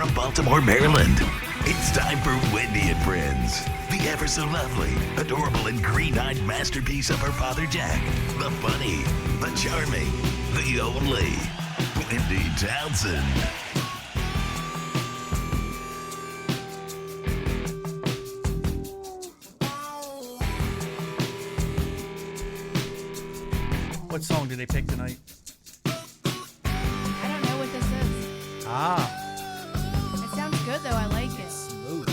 from Baltimore, Maryland. It's time for Wendy and Friends. The ever so lovely, adorable, and green-eyed masterpiece of her father Jack. The funny, the charming, the only Wendy Townsend. What song did they pick tonight? I don't know what this is. It sounds good though. I like it. Smooth.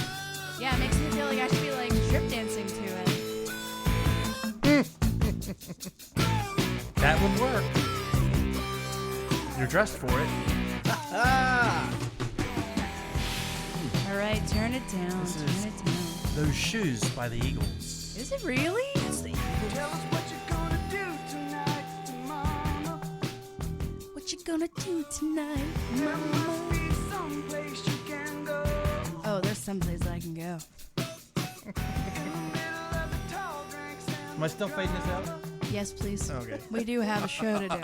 Yeah, it makes me feel like I should be like strip dancing to it. That would work. You're dressed for it. All right, turn it down. This Turn is- it down. Those Shoes by the Eagles. Is it really? It's the Eagles. Tell us what you're gonna do tonight, mama. What you gonna do tonight? There must be someplace you can go. Oh, there's someplace I can go. In the middle of the tall drinks and Am I still fading this out? Yes, please. Okay. We do have a show to do.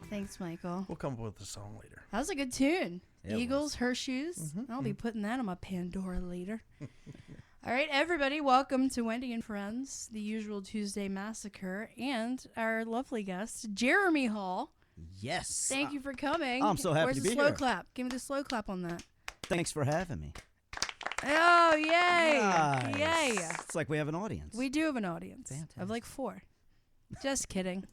Thanks, Michael. We'll come up with a song later. That was a good tune. Yeah, it Eagles, her shoes. I'll be putting that on my Pandora later. All right, everybody, welcome to Wendy and Friends, the usual Tuesday massacre, and our lovely guest, Jeremy Hall. Yes. Thank you for coming. I'm so happy Where's to the be slow here. clap? Give me the slow clap on that. Thanks for having me. Oh, yay. Nice. Yay. It's like we have an audience. We do have an audience of Fantastic. like 4. Just kidding.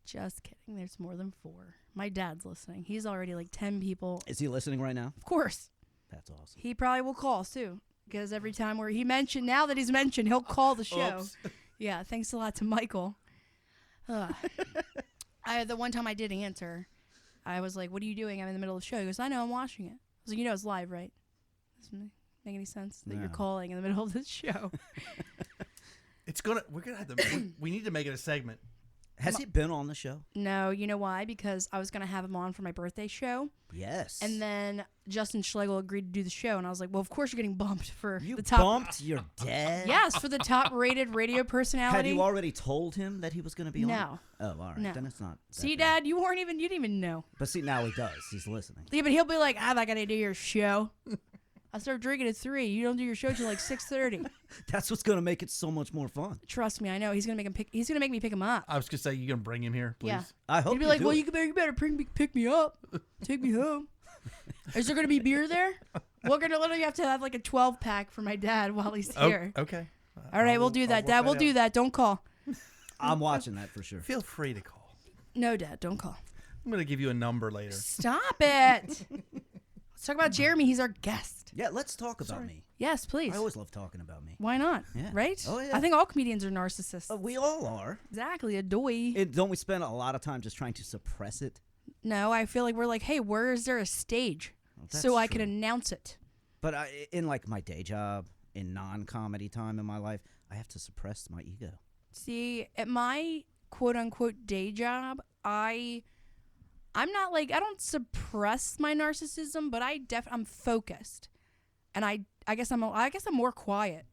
Just kidding. There's more than 4. My dad's listening. He's already like 10 people. Is he listening right now? Of course. That's awesome. He probably will call too. Because every time where he mentioned, now that he's mentioned, he'll call the show. Oops. Yeah, thanks a lot to Michael. The one time I did answer, I was like, "What are you doing?" I'm in the middle of the show. He goes, "I know, I'm watching it." I was like, "You know, it's live, right?" Doesn't make any sense that you're No. calling in the middle of this show. We're gonna have to. We need to make it a segment. Has he been on the show? No, you know why? Because I was gonna have him on for my birthday show, Yes. and then Justin Schlegel agreed to do the show, and I was like, "Well, of course you're getting bumped for you the top." bumped your dad? Yes, for the top-rated radio Had personality. you already told him that he was going to be on? No. Oh, all right. No. Then it's not. that See, bad. Dad, you didn't even know. But see, now he does. He's listening. Yeah, but he'll be like, "I'm not gonna do your show. I start drinking at 3. You don't do your show till like 6:30." That's what's going to make it so much more fun. Trust me, I know. He's gonna make me pick him up. I was gonna say, you gonna bring him here, please? Yeah. I hope He'd be you like, do "Well, it. you better pick me up, take me home." Is there gonna be beer there? We're gonna literally have to have like a 12-pack for my dad while he's here. Okay. All right, we'll do that, Dad. We'll do that. Don't call. I'm watching that for sure. Feel free to call. No, Dad, don't call. I'm gonna give you a number later. Stop it. Let's talk about Jeremy. He's our guest. Yeah, let's talk about me. Yes, please. I always love talking about me. Why not? Yeah. Right? Oh, yeah. I think all comedians are narcissists. We all are. Exactly, a doy. Don't we spend a lot of time just trying to suppress it? No, I feel like we're like, hey, where is there a stage that's so I can true. announce it? But in like my day job, in non-comedy time in my life, I have to suppress my ego. See, at my quote unquote day job, I'm not like, I don't suppress my narcissism, but I'm focused, and I guess I'm more quiet.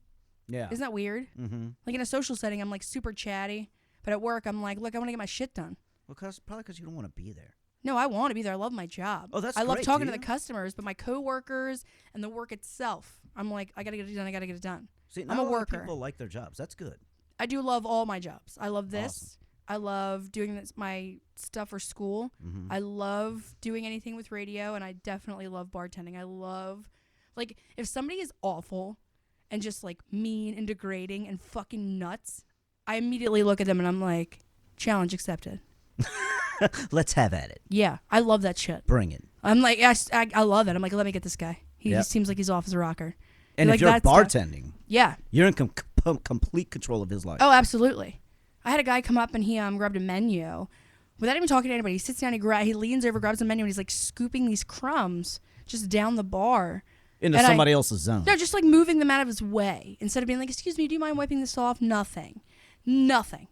Yeah. Isn't that weird? Mm-hmm. Like in a social setting, I'm like super chatty, but at work, I'm like, look, I want to get my shit done. Well, probably because you don't want to be there. No, I want to be there. I love my job. Oh, that's I love great, talking do to the you? customers, but my coworkers and the work itself, I'm like, I gotta get it done. I gotta get it done. See, I'm not a lot of worker. people like their jobs. That's good. I do love all my jobs. I love this. Awesome. I love doing this, my stuff for school. Mm-hmm. I love doing anything with radio, and I definitely love bartending. I love, like, if somebody is awful and just like mean and degrading and fucking nuts, I immediately look at them and I'm like, challenge accepted. Let's have at it. Yeah, I love that shit. Bring it. I'm like, I love it. I'm like, let me get this guy. He Yep. seems like he's off as a rocker. And Like if you're that stuff. bartending, Yeah. you're in complete control of his life. Oh, absolutely. I had a guy come up and he grabbed a menu without even talking to anybody. He sits down, he leans over, grabs a menu, and he's like scooping these crumbs just down the bar. Into and somebody else's zone. No, just like moving them out of his way instead of being like, "Excuse me, do you mind wiping this off?" Nothing.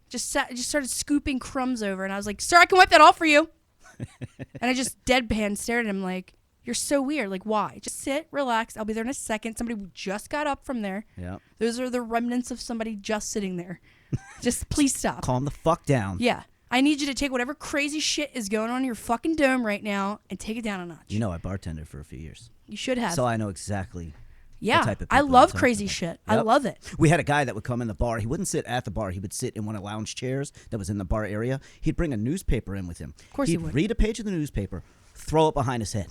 Just started scooping crumbs over, and I was like, "Sir, I can wipe that off for you." And I just deadpan stared at him like, "You're so weird. Like, why? Just sit, relax. I'll be there in a second." Somebody just got up from there. Yeah. Those are the remnants of somebody just sitting there. Just please stop. Calm the fuck down. Yeah. I need you to take whatever crazy shit is going on in your fucking dome right now and take it down a notch. You know, I bartended for a few years, You should have. so I know exactly. yeah, type of I people love you're talking crazy about. shit. I Yep. love it. We had a guy that would come in the bar. He wouldn't sit at the bar. He would sit in one of the lounge chairs that was in the bar area. He'd bring a newspaper in with him. Of course he would. Read a page of the newspaper, throw it behind his head.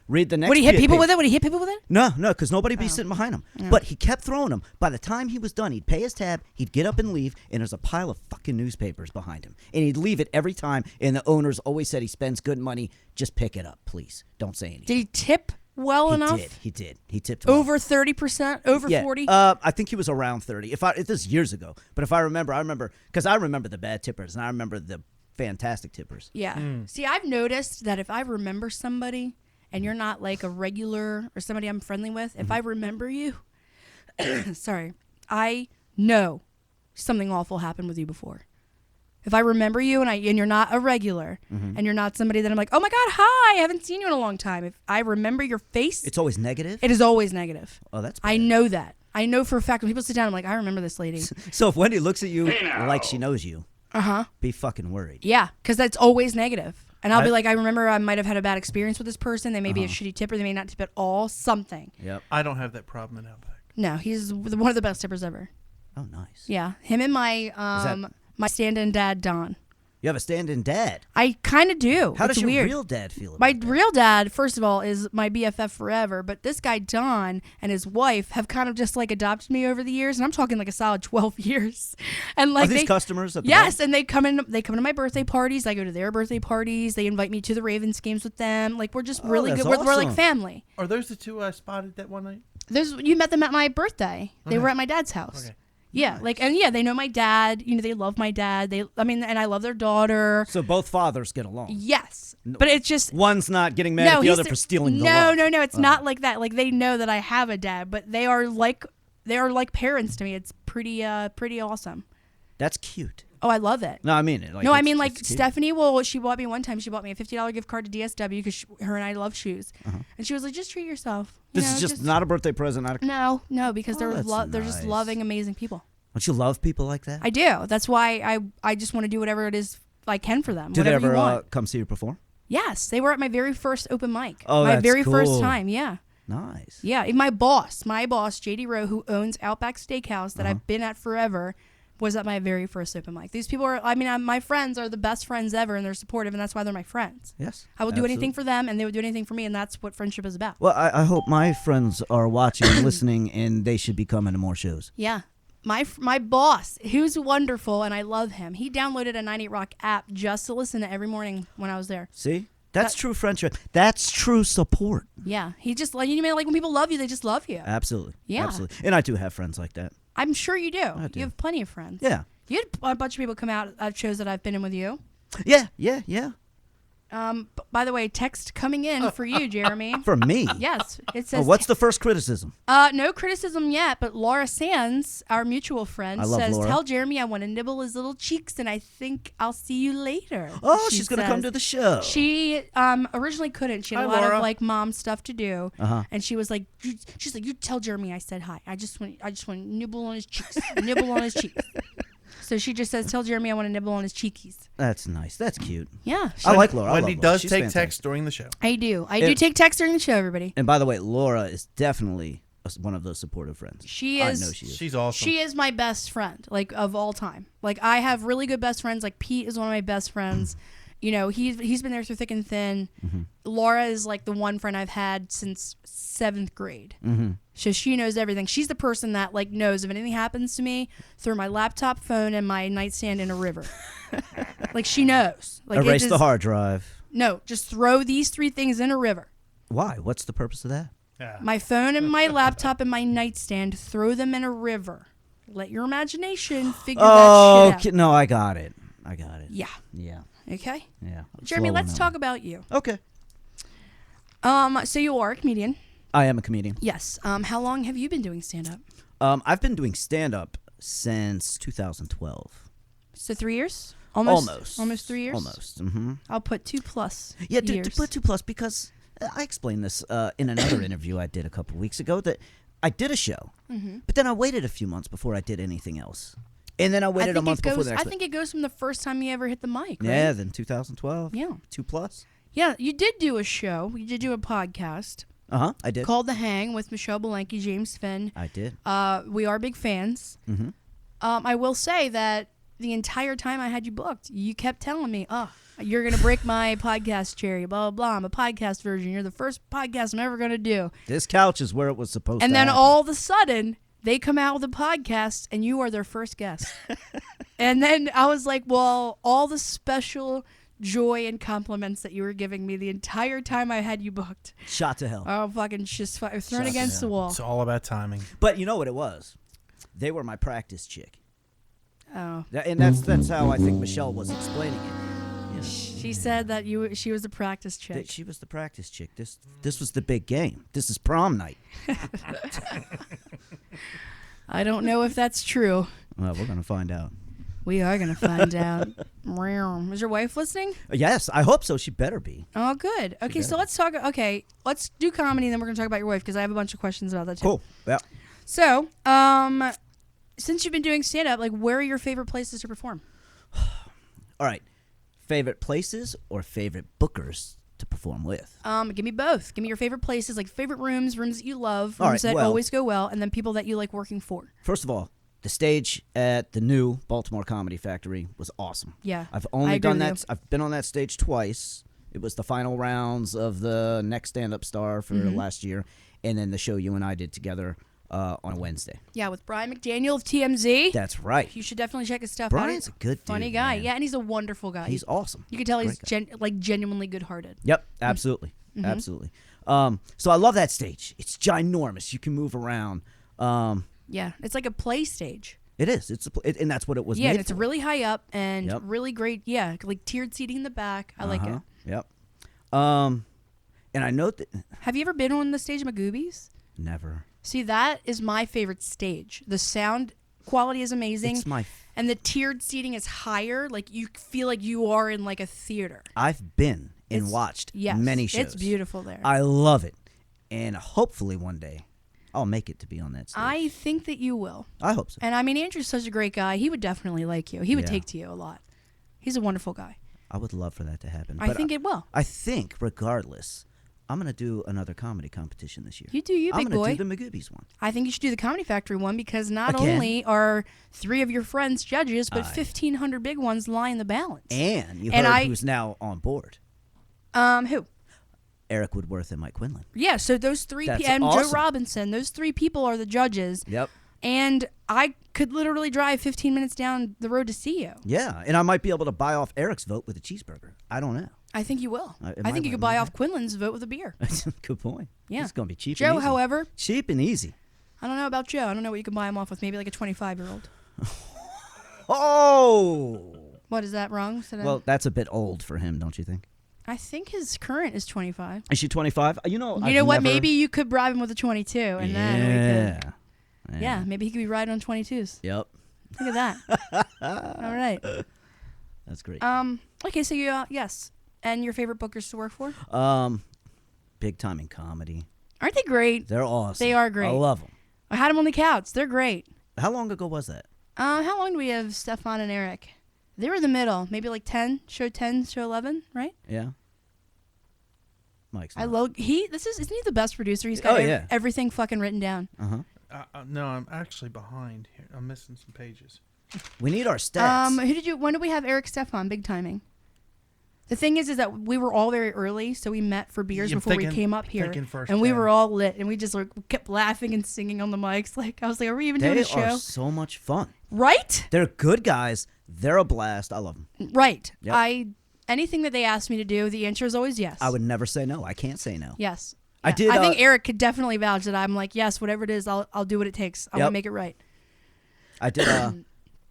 Read the next. Would he hit people page. with it? Would he hit people with it? No, because nobody'd be sitting behind him. But he kept throwing them. By the time he was done, he'd pay his tab, he'd get up and leave, and there's a pile of fucking newspapers behind him. And he'd leave it every time, and the owners always said he spends good money. Just pick it up, please. Don't say anything. Did he tip well enough? He did. He tipped well. Over 30%? Over Yeah, 40? I think he was around 30. If this is years ago, but if I remember, because I remember the bad tippers, and I remember the fantastic tippers. Yeah. See, I've noticed that if I remember somebody and you're not like a regular or somebody I'm friendly with, if I remember you, sorry, I know something awful happened with you before. If I remember you and you're not a regular and you're not somebody that I'm like, oh my God, hi, I haven't seen you in a long time. If I remember your face, It's always negative. it is always negative. Oh, that's. I bad. know that. I know for a fact when people sit down, I'm like, I remember this lady. So if Wendy looks at you like she knows you, be fucking worried. Yeah, because that's always negative. And I'll be like, I remember I might have had a bad experience with this person. They may be a shitty tipper. They may not tip at all. Something. Yep. I don't have that problem in Outback. No, he's one of the best tippers ever. Oh, nice. Yeah, him and my my stand-in dad Don. You have a stand-in dad. I kind of do. How It's does your weird. real dad feel about My that? real dad, first of all, is my BFF forever. But this guy Don and his wife have kind of just like adopted me over the years, and I'm talking like a solid 12 years. And like Are these they, customers at the yes, bar? and they come in. They come to my birthday parties. I go to their birthday parties. They invite me to the Ravens games with them. Like we're just really that's good. We're like awesome. family. Are those the two I spotted that one night? You met them at my birthday. They Okay. were at my dad's house. Okay. Yeah, they know my dad. You know, they love my dad. And I love their daughter. So both fathers get along. Yes, but it's just One's not getting mad at the he's other for stealing the No, love. no, it's not like that. Like they know that I have a dad, but they are like parents to me. It's pretty awesome. That's cute. Oh, I love it. No, I mean it. Like, No, I it's- mean like it's cute. Stephanie. Well, she bought me one time. She bought me a $50 gift card to DSW because her and I love shoes, and she was like, "Just treat yourself." You This know, is just not a birthday present. Not a, No, because Oh, that's they're just nice. loving, amazing people. Don't you love people like that? I do. That's why I just want to do whatever it is I can for them. Do they whatever ever you want. come see you perform? Yes, they were at my very first open mic. Oh, my that's very first cool. time. Yeah. Nice. Yeah, and my boss, JD Rowe, who owns Outback Steakhouse that I've been at forever, was at my very first open mic. These people are, my friends are the best friends ever, and they're supportive, and that's why they're my friends. Yes. I will do anything absolutely. for them, and they would do anything for me, and that's what friendship is about. Well, I hope my friends are watching and listening, and they should be coming to more shows. Yeah. My boss, who's wonderful, and I love him, he downloaded a 98 Rock app just to listen to every morning when I was there. See? That's true friendship. That's true support. Yeah. He just, like when people love you, they just love you. Absolutely. Yeah. Absolutely. And I do have friends like that. I'm sure you do. do. You have plenty of friends. Yeah. You had a bunch of people come out at shows that I've been in with you. Yeah. By the way, text coming in for you, Jeremy. For me. Yes, it Oh, says. what's the first criticism? No criticism yet, but Laura Sands, our mutual friend, I love says, Laura. "Tell Jeremy I want to nibble his little cheeks, and I think I'll see you later." Oh, she she's going to come says. to the show. She originally couldn't. She had a Hi, lot Laura. of like mom stuff to do, Uh-huh. and she was like, "She's like, you tell Jeremy I said hi. I just want to nibble on his cheeks, nibble on his cheeks." So she just says, "Tell Jeremy I want to nibble on his cheekies." That's nice. That's cute. Yeah, I like Laura. I Wendy love Laura. does She's take fantastic. text during the show. I do. I do take text during the show, everybody. And by the way, Laura is definitely one of those supportive friends. She I is. know she is. She's awesome. She is my best friend, like of all time. Like I have really good best friends. Like Pete is one of my best friends. You know, he's been there through thick and thin. Mm-hmm. Laura is like the one friend I've had since 7th grade. Mm-hmm. So she knows everything. She's the person that like knows if anything happens to me, throw my laptop, phone, and my nightstand in a river. Like she knows. Like Erase it the is- hard drive. No, just throw these 3 things in a river. Why? What's the purpose of that? Yeah. My phone and my laptop and my nightstand, throw them in a river. Let your imagination figure Oh, that shit out. no, I got it. Yeah. Yeah. Okay. Yeah. Jeremy, Slow on let's that talk about you. one. Okay. So you are a comedian. I am a comedian. Yes. How long have you been doing stand up? I've been doing stand-up since 2012. So 3 years? Almost 3 years? Almost. Mm-hmm. I'll put 2+ Yeah, years. to put 2+ because I explained this in another interview I did a couple weeks ago that I did a show, but then I waited a few months before I did anything else. And then I waited a month before the next I think it goes from the first time you ever hit the mic, right? Yeah, then 2012. Yeah. 2+. Yeah, you did do a show. You did do a podcast I did. called The Hang with Michelle Belenke, James Finn. I did. We are big fans. Mm-hmm. I will say that the entire time I had you booked, you kept telling me, "Oh, you're gonna break my podcast cherry." Blah blah blah. I'm a podcast version. You're the first podcast I'm ever gonna do. This couch is where it was supposed And to then happen. all of a sudden, they come out with a podcast, and you are their first guest. And then I was like, "Well, all the special joy and compliments that you were giving me the entire time I had you booked, Shot to hell. oh fucking just thrown Shut against the wall." It's all about timing. But you know what it was? They were my practice chick. Oh. And that's how I think Michelle was explaining it. She said that she was a practice chick. That she was the practice chick. This was the big game. This is prom night. I don't know if that's true. Well, we're gonna find out. We are going to find out. Is your wife listening? Yes, I hope so. She better be. Oh, good. Okay, so let's talk. Okay, let's do comedy, and then we're going to talk about your wife because I have a bunch of questions about that too. Cool. Yeah. So, since you've been doing stand-up, like, where are your favorite places to perform? All right. Favorite places or favorite bookers to perform with? Give me both. Give me your favorite places, like favorite rooms that you love, All rooms right, that well- always go well, and then people that you like working for. First of all, the stage at the new Baltimore Comedy Factory was awesome. Yeah, I've I only agree done with that. I've been on that stage twice. It was the final rounds of the Next Stand-Up Star for Mm-hmm. last year, and then the show you and I did together on a Wednesday. Yeah, with Brian McDaniel of TMZ. That's right. You should definitely check his stuff Brian's out. a good dude, funny guy. man. Yeah, and he's a wonderful guy. He's awesome. You can tell he's Great guy. genuinely good-hearted. Yep, absolutely, Mm-hmm. absolutely. So I love that stage. It's ginormous. You can move around. Yeah, it's like a play stage. It is. And that's what it was. Yeah, made and it's for. really high up and Yep. really great. Yeah, like tiered seating in the back. I like it. Yep. And I know that Have you ever been on the stage of Magoobies? never. See, that is my favorite stage. The sound quality is amazing. It's my. And the tiered seating is higher. Like, you feel like you are in, like, a theater. I've been and It's- watched yes, many shows. It's beautiful there. I love it, and hopefully one day I'll make it to be on that stage. I think that you will. I hope so. And, I mean, Andrew's such a great guy. He would definitely like you. He would Yeah. take to you a lot. He's a wonderful guy. I would love for that to happen. I But think it will. I think, regardless, I'm gonna do another comedy competition this year. You do you, I'm big gonna boy. do the Magoobies one. I think you should do the Comedy Factory one because not Again? only are 3 of your friends judges, but 1,500 big ones lie in the balance. And you And heard I- who's now on board? Who? Eric Woodworth and Mike Quinlan. Yeah, so those 3 That's and Joe awesome. Robinson, those 3 people are the judges. Yep. And I could literally drive 15 minutes down the road to see you. Yeah, and I might be able to buy off Eric's vote with a cheeseburger. I don't know. I think you will. It I might think you work, could buy might off Quinlan's vote with a beer. Good point. Yeah. It's gonna be cheap. and Joe, easy. however, cheap and easy. I don't know about Joe. I don't know what you can buy him off with. Maybe like a 25-year-old. Oh. What, is that wrong? Well, that's a bit old for him, don't you think? I think his current is 25. Is she 25? You know. You know what? Maybe you could bribe him with a 22, and then we could. Yeah, maybe he could be riding on 22s. Yep. Look at that. All right. That's great. Okay, so you yes, and your favorite bookers to work for? Big time in comedy. Aren't they great? They're awesome. They are great. I love them. I had them on the couch. They're great. How long ago was that? How long do we have Stefan and Eric? They were in the middle, maybe like 10, show 11, right? Yeah. Mike's. Isn't he the best producer? He's got Oh, yeah. everything fucking written down. No, I'm actually behind here. I'm missing some pages. We need our stats. When did we have Eric Stefan? Big timing. The thing is that we were all very early, so we met for beers Yeah, before we thinking- came up here, thinking first and we gen. were all lit, and we just like kept laughing and singing on the mics. Like I was like, "Are we even doing They a show?" are so much fun. Right? They're good guys. They're a blast. I love them. Right. Yep. Anything that they ask me to do, the answer is always yes. I would never say no. I can't say no. Yes. I Yeah. did, I think Eric could definitely vouch that I'm like, yes, whatever it is, I'll do what it takes. I want Yep. to make it right. I did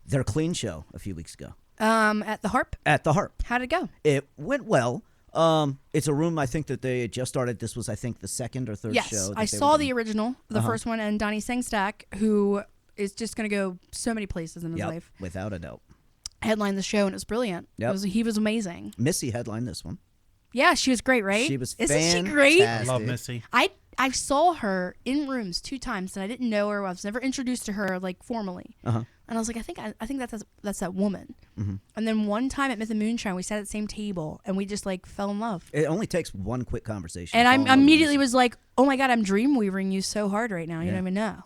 their clean show a few weeks ago At the Harp, at the Harp. how'd it go? It went well. It's a room I think that they just started. This was, I think, the second or third Yes, show. that I they saw were the doing. original, the first one, and Donnie Sengstack, who is just going to go so many places in his Yep, life, without a doubt. headlined the show, and it was brilliant. Yep. He was amazing. Missy headlined this one. Yeah, she was great, right? She was Isn't she great? fantastic. Love Missy. I saw her in rooms 2 times, and I didn't know her. I was never introduced to her like formally. Uh-huh. And I was like, I think that's that woman. Mm-hmm. And then one time at Myth and Moonshine, we sat at the same table, and we just like fell in love. It only takes one quick conversation. And to I fall in love with immediately Missy. was like, oh my God, I'm dreamweaving you so hard right now. You Yeah. don't even know.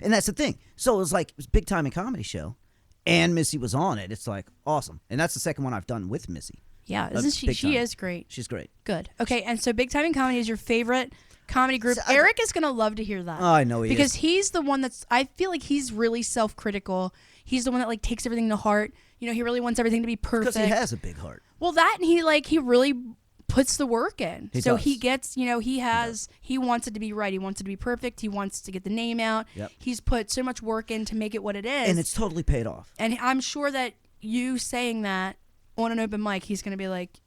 And that's the thing. So it was like, it was a big time in comedy show, and Missy was on it. It's like awesome. And that's the second one I've done with Missy. Yeah, That's isn't she? big She time. is great. She's great. Good. Okay, and so Big Time in Comedy is your favorite comedy group. So Eric is gonna love to hear that. Oh, I know he because is. he's the one that's. I feel like he's really self-critical. He's the one that like takes everything to heart. You know, he really wants everything to be perfect. Because he has a big heart. Well, that and he really puts the work in. He so does. he gets, he wants it to be right. He wants it to be perfect. He wants to get the name out. Yep. He's put so much work in to make it what it is. And it's totally paid off. And I'm sure that you saying that on an open mic, he's going to be like,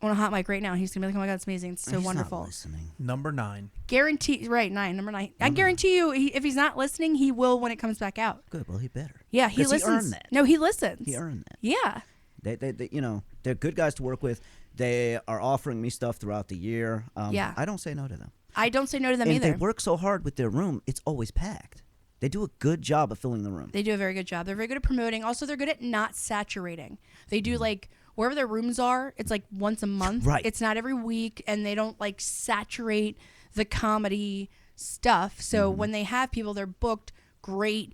on a hot mic right now, he's going to be like, oh my God, it's amazing. It's so He's not wonderful. listening. Number 9. Guarantee, right, 9, number 9. I guarantee you, if he's not listening, he will when it comes back out. Good. Well, he better. Yeah, he 'Cause listens. He earned that. No, he listens. He earned that. Yeah. They they're good guys to work with. They are offering me stuff throughout the year. Yeah. I don't say no to them. I don't say no to them And either. they work so hard with their room, it's always packed. They do a good job of filling the room. They do a very good job. They're very good at promoting. Also, they're good at not saturating. They do like wherever their rooms are, it's like once a month. Right. It's not every week, and they don't like saturate the comedy stuff. So when they have people, they're booked great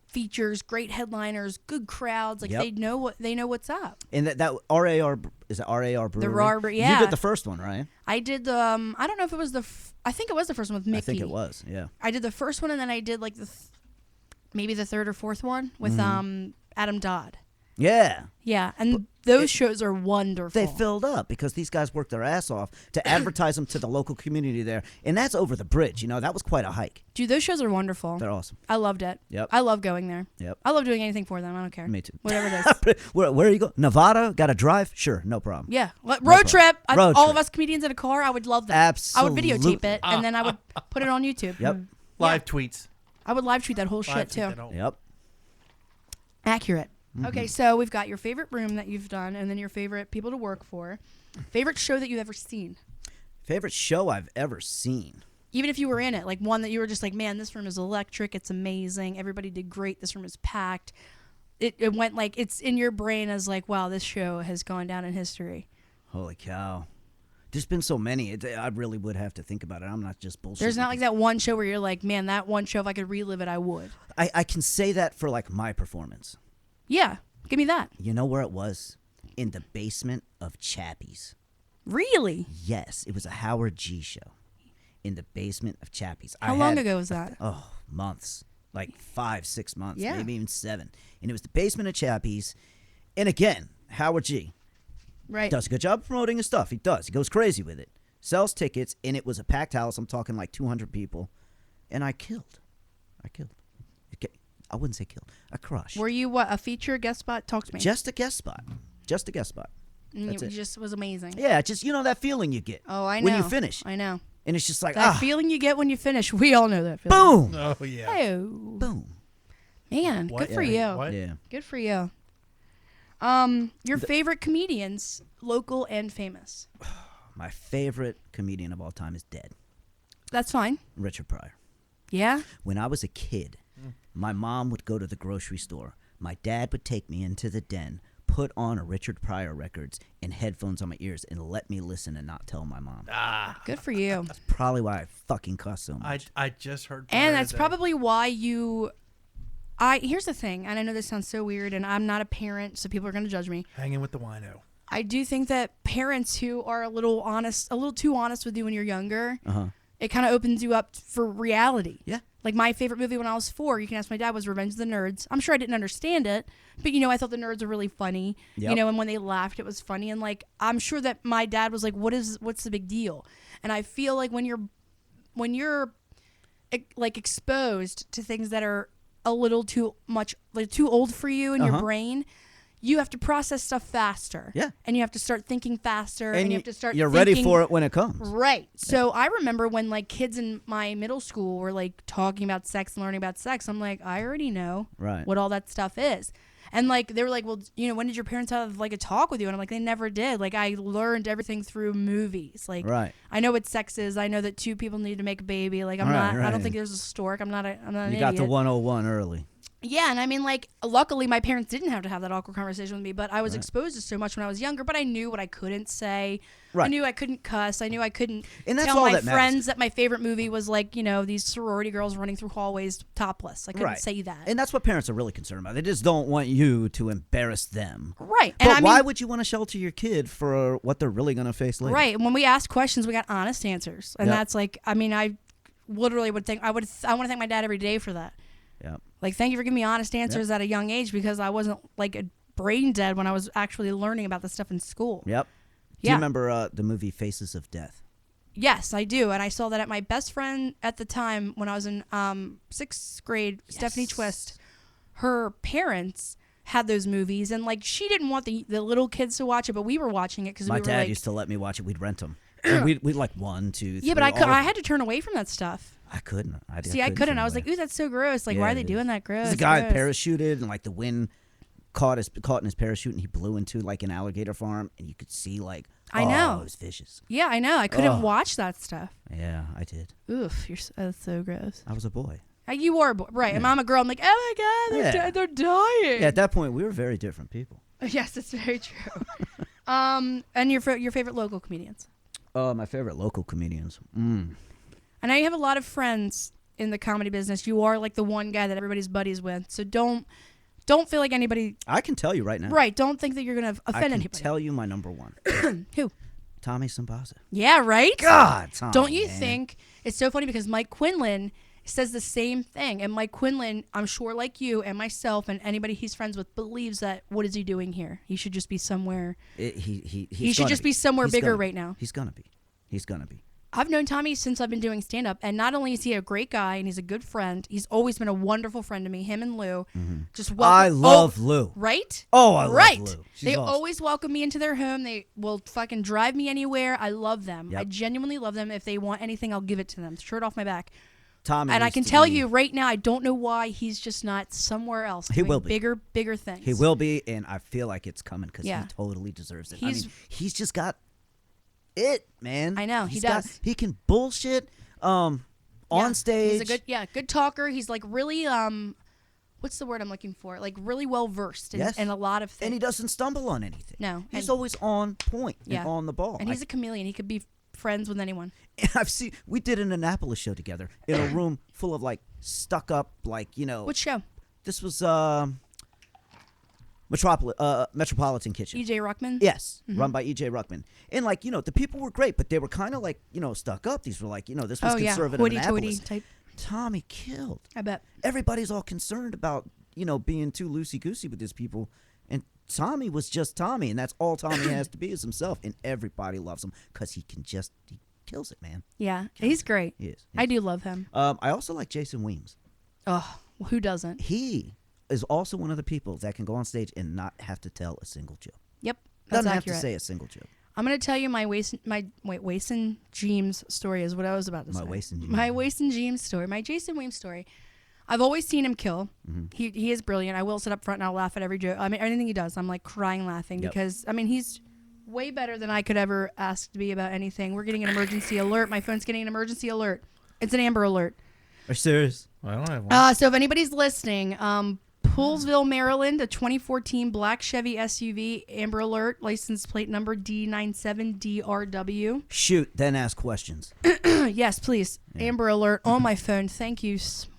features, great headliners, good crowds. Like Yep. they know what's up. And that RAR, is it RAR Brewery? RAR, You yeah. did the first one, right? I did the I don't know if it was I think it was the first one with Mickey. I think it was, yeah. I did the first one, and then I did like maybe the third or fourth one with Adam Dodd. Yeah. Yeah, and those shows are wonderful. They filled up because these guys worked their ass off to advertise them to the local community there. And that's over the bridge. That was quite a hike. Dude, those shows are wonderful. They're awesome. I loved it. Yep. I love going there. Yep. I love doing anything for them. I don't care. Me too. Whatever it is. Where are you going? Nevada? Got to drive? Sure, no problem. Yeah. Road problem. trip. Road all trip. of us comedians in a car, I would love that. I would videotape Absolutely. it, and then I would put it on YouTube. Yep. Live tweets. I would live tweet that whole shit, Live too. tweet that whole- Yep. Accurate. Mm-hmm. Okay, so we've got your favorite room that you've done, and then your favorite people to work for. Favorite show that you've ever seen. Favorite show I've ever seen. Even if you were in it, like one that you were just like, man, this room is electric. It's amazing. Everybody did great. This room is packed. It went like, it's in your brain as like, wow, this show has gone down in history. Holy cow. There's been so many. I really would have to think about it. I'm not just bullshit. There's not like that one show where you're like, man, that one show, if I could relive it, I would. I can say that for like my performance. Yeah, give me that. You know where it was? In the basement of Chappie's. Really? Yes, it was a Howard G show. In the basement of Chappie's. How long ago was that? Oh, months. Like 5, 6 months, Yeah. maybe even 7. And it was the basement of Chappie's. And again, Howard G. Right. Does a good job promoting his stuff. He does. He goes crazy with it. Sells tickets, and it was a packed house. I'm talking like 200 people. And I killed. I wouldn't say killed. I crushed. Were you what, a feature guest spot? Talk to me. Just a guest spot. Just a guest spot. And That's it it. just was amazing. Yeah, just, that feeling you get. Oh, I know. When you finish. I know. And it's just like, That feeling you get when you finish. We all know that boom. feeling. Oh, yeah. Oh, Boom. man, What? good for Yeah. you. What? Yeah. Good for you. Your favorite comedians, local and famous. My favorite comedian of all time is dead. That's fine. Richard Pryor. Yeah? When I was a kid, my mom would go to the grocery store. My dad would take me into the den, put on a Richard Pryor records and headphones on my ears and let me listen and not tell my mom. Good for you. Probably why I fucking cuss so much. I just heard. And Pryor that's today. probably why here's the thing, and I know this sounds so weird, and I'm not a parent, so people are going to judge me. Hanging with the wino. I do think that parents who are a little too honest with you when you're younger, it kind of opens you up for reality. Yeah. Like my favorite movie when I was 4, you can ask my dad, was Revenge of the Nerds. I'm sure I didn't understand it, but I thought the nerds were really funny. Yep. And when they laughed, it was funny. And like, I'm sure that my dad was like, what's the big deal? And I feel like when you're like exposed to things that are a little too much, like too old for you in your brain, you have to process stuff faster. Yeah. And you have to start thinking faster. And you have to start You're ready thinking- for it when it comes. Right. So I remember when like kids in my middle school were like talking about sex and learning about sex. I'm like, I already know Right. what all that stuff is. And like they were like, well, when did your parents have like a talk with you? And I'm like, they never did. Like I learned everything through movies. Like Right. I know what sex is. I know that two people need to make a baby. Like I'm Right, not. I don't right. think there's a stork. I'm not an You idiot. got the 101 early. Yeah, and I mean, like, luckily my parents didn't have to have that awkward conversation with me, but I was exposed to so much when I was younger, but I knew what I couldn't say. I Right. knew I couldn't cuss. I knew I couldn't And that's tell all my that matters. friends that my favorite movie was, like, these sorority girls running through hallways topless. I couldn't Right. say that. And that's what parents are really concerned about. They just don't want you to embarrass them. Right. But And I why mean, would you want to shelter your kid for what they're really going to face later? right. And when we asked questions, we got honest answers. And Yep. that's like, I mean, I literally would think, I want to thank my dad every day for that. Yeah. Like, thank you for giving me honest answers at a young age because I wasn't, like, brain dead when I was actually learning about this stuff in school. Yep. Do Yeah. you remember the movie Faces of Death? Yes, I do. And I saw that at my best friend at the time when I was in 6th grade, Stephanie Twist. Her parents had those movies. And, like, she didn't want the little kids to watch it, but we were watching it because we My were dad like... used to let me watch it. We'd rent them. And we'd like 1, 2, 3. Yeah, but I all- had to turn away from that stuff. I couldn't. See, I couldn't. I was like, ooh, that's so gross. Like, Yeah, why are they it doing is. that? Gross. There's a guy gross. parachuted and like the wind caught in his parachute and he blew into like an alligator farm and you could see like I know. those fishes. Yeah, I know. I couldn't Ugh. watch that stuff. Yeah, I did. Oof, that's so gross. I was a boy. You were a boy. Right. And I'm a girl. I'm like, oh my God, Yeah. they're dying. Yeah, at that point we were very different people. Yes, it's very true. And your favorite local comedians? My favorite local comedians. I know you have a lot of friends in the comedy business. You are like the one guy that everybody's buddies with. So don't feel like anybody. I can tell you right now. Right. Don't think that you're gonna I offend can anybody. tell you my number one. Who? Tommy Sambaza. Yeah. Right. God, Tommy. Don't you man. think it's so funny because Mike Quinlan says the same thing, and Mike Quinlan, I'm sure, like you and myself and anybody he's friends with, believes that what is he doing here? He should just be somewhere. He should just be somewhere bigger right now. He's gonna be. He's gonna be. I've known Tommy since I've been doing stand-up, and not only is he a great guy and he's a good friend, he's always been a wonderful friend to me. Him and Lou, just welcome. I love Lou. Right? Oh, I love right. Lou. She's They awesome. always welcome me into their home. They will fucking drive me anywhere. I love them. Yep. I genuinely love them. If they want anything, I'll give it to them. Shirt off my back. Tommy. And I used can to tell be- you right now, I don't know why he's just not somewhere else. He doing will be. bigger things. He will be, and I feel like it's coming because Yeah. he totally deserves it. He's- I mean, he's just got it, man. I know, he He's got- does. He can bullshit on Yeah. stage. He's a good talker. He's like really what's the word I'm looking for? Like really well versed in, Yes. in a lot of things. and he doesn't stumble on anything. No, He's and- always on point Yeah. and on the ball. And he's a chameleon. He could be friends with anyone. I've seen. We did an Annapolis show together in a room full of like stuck up, like Which show? This was Metropolitan Kitchen. EJ Ruckman? Yes, Mm-hmm. run by E.J. Ruckman. And, like, the people were great, but they were kind of, like, stuck up. These were, like, this was Oh, yeah. conservative Hoity-toity Annapolis. type. Tommy killed. I bet. Everybody's all concerned about, being too loosey-goosey with these people. And Tommy was just Tommy, and that's all Tommy has to be is himself. And everybody loves him because he kills it, man. Yeah. He's great. He is. I do love him. I also like Jason Weems. Oh, who doesn't? He is also one of the people that can go on stage and not have to tell a single joke. Yep. That's Doesn't accurate. have to say a single joke. I'm going to tell you my Wason Jeems story is what I was about to say. My Wason Jeems story. My Jason Weems story. I've always seen him kill. Mm-hmm. He is brilliant. I will sit up front and I'll laugh at every joke. I mean, anything he does, I'm like crying laughing Yep. because, I mean, he's way better than I could ever ask to be about anything. We're getting an emergency alert. My phone's getting an emergency alert. It's an Amber Alert. Are you serious? I don't have one. So if anybody's listening, Poolesville, Maryland, a 2014 black Chevy SUV, Amber Alert, license plate number D97DRW. Shoot, then ask questions. Yes, please. Amber Alert on my phone. Thank you, smart.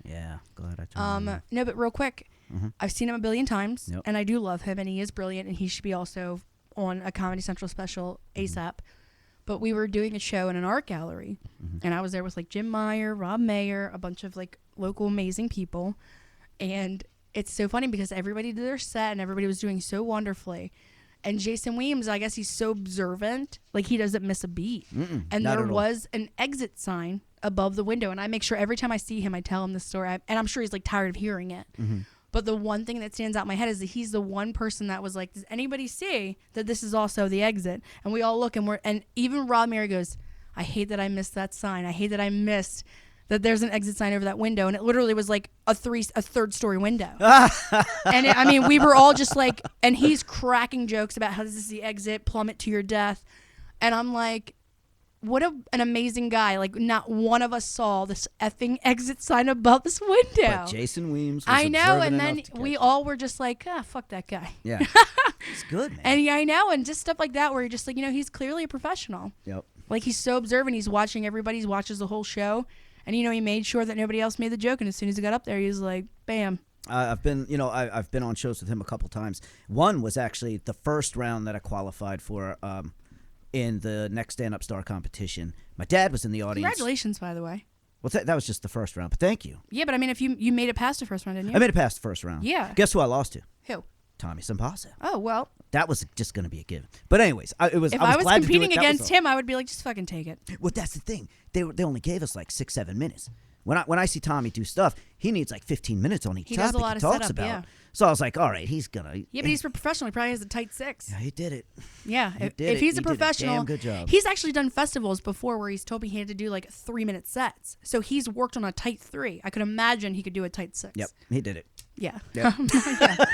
Yeah, glad I told you. No, but real quick, I've seen him a billion times, Yep. and I do love him, and he is brilliant, and he should be also on a Comedy Central special ASAP. But we were doing a show in an art gallery, and I was there with like Jim Meyer, Rob Mayer, a bunch of like local amazing people, and it's so funny because everybody did their set, and everybody was doing so wonderfully. And Jason Weems, I guess he's so observant, like he doesn't miss a beat. And not there at all. was an exit sign above the window, and I make sure every time I see him, I tell him the story. And I'm sure he's like tired of hearing it. But the one thing that stands out in my head is that he's the one person that was like, "Does anybody see that this is also the exit?" And we all look, and even Rob Mary goes, "I hate that I missed that sign. I hate that I missed that there's an exit sign over that window, and it literally was like a third story window. And I mean, we were all just like, and he's cracking jokes about how this is the exit, plummet to your death, and I'm like, what an amazing guy. Like, not one of us saw this effing exit sign above this window. But Jason Weems was I know, observant and then enough to we catch all were just like, fuck that guy. it. Yeah. It's good, man. And yeah, I know, and just stuff like that where you're just like, he's clearly a professional. Yep. Like, he's so observant. He's watching everybody. He watches the whole show. And, he made sure that nobody else made the joke. And as soon as he got up there, he was like, bam. I've been on shows with him a couple times. One was actually the first round that I qualified for in the next stand-up star competition. My dad was in the audience. Congratulations, by the way. Well, that was just the first round, but thank you. Yeah, but I mean, if you made it past the first round, didn't you? I made it past the first round. Yeah. Guess who I lost to? Who? Tommy Sampasa. Oh, well. That was just going to be a given. But anyways, If I was glad to do competing it. That was against him, I would be like, just fucking take it. Well, that's the thing. They only gave us like 6-7 minutes. When I see Tommy do stuff, he needs like 15 minutes on each He topic does a lot he of talks setup, about. yeah. So I was like, all right, he's gonna. Yeah, but he's a professional. He probably has a tight 6. Yeah, he did it. Yeah, He if did it. he's He a did a professional, damn good job. He's actually done festivals before where he's told me he had to do like 3-minute sets. So he's worked on a tight 3. I could imagine he could do a tight 6. Yep, he did it. Yeah. Yep.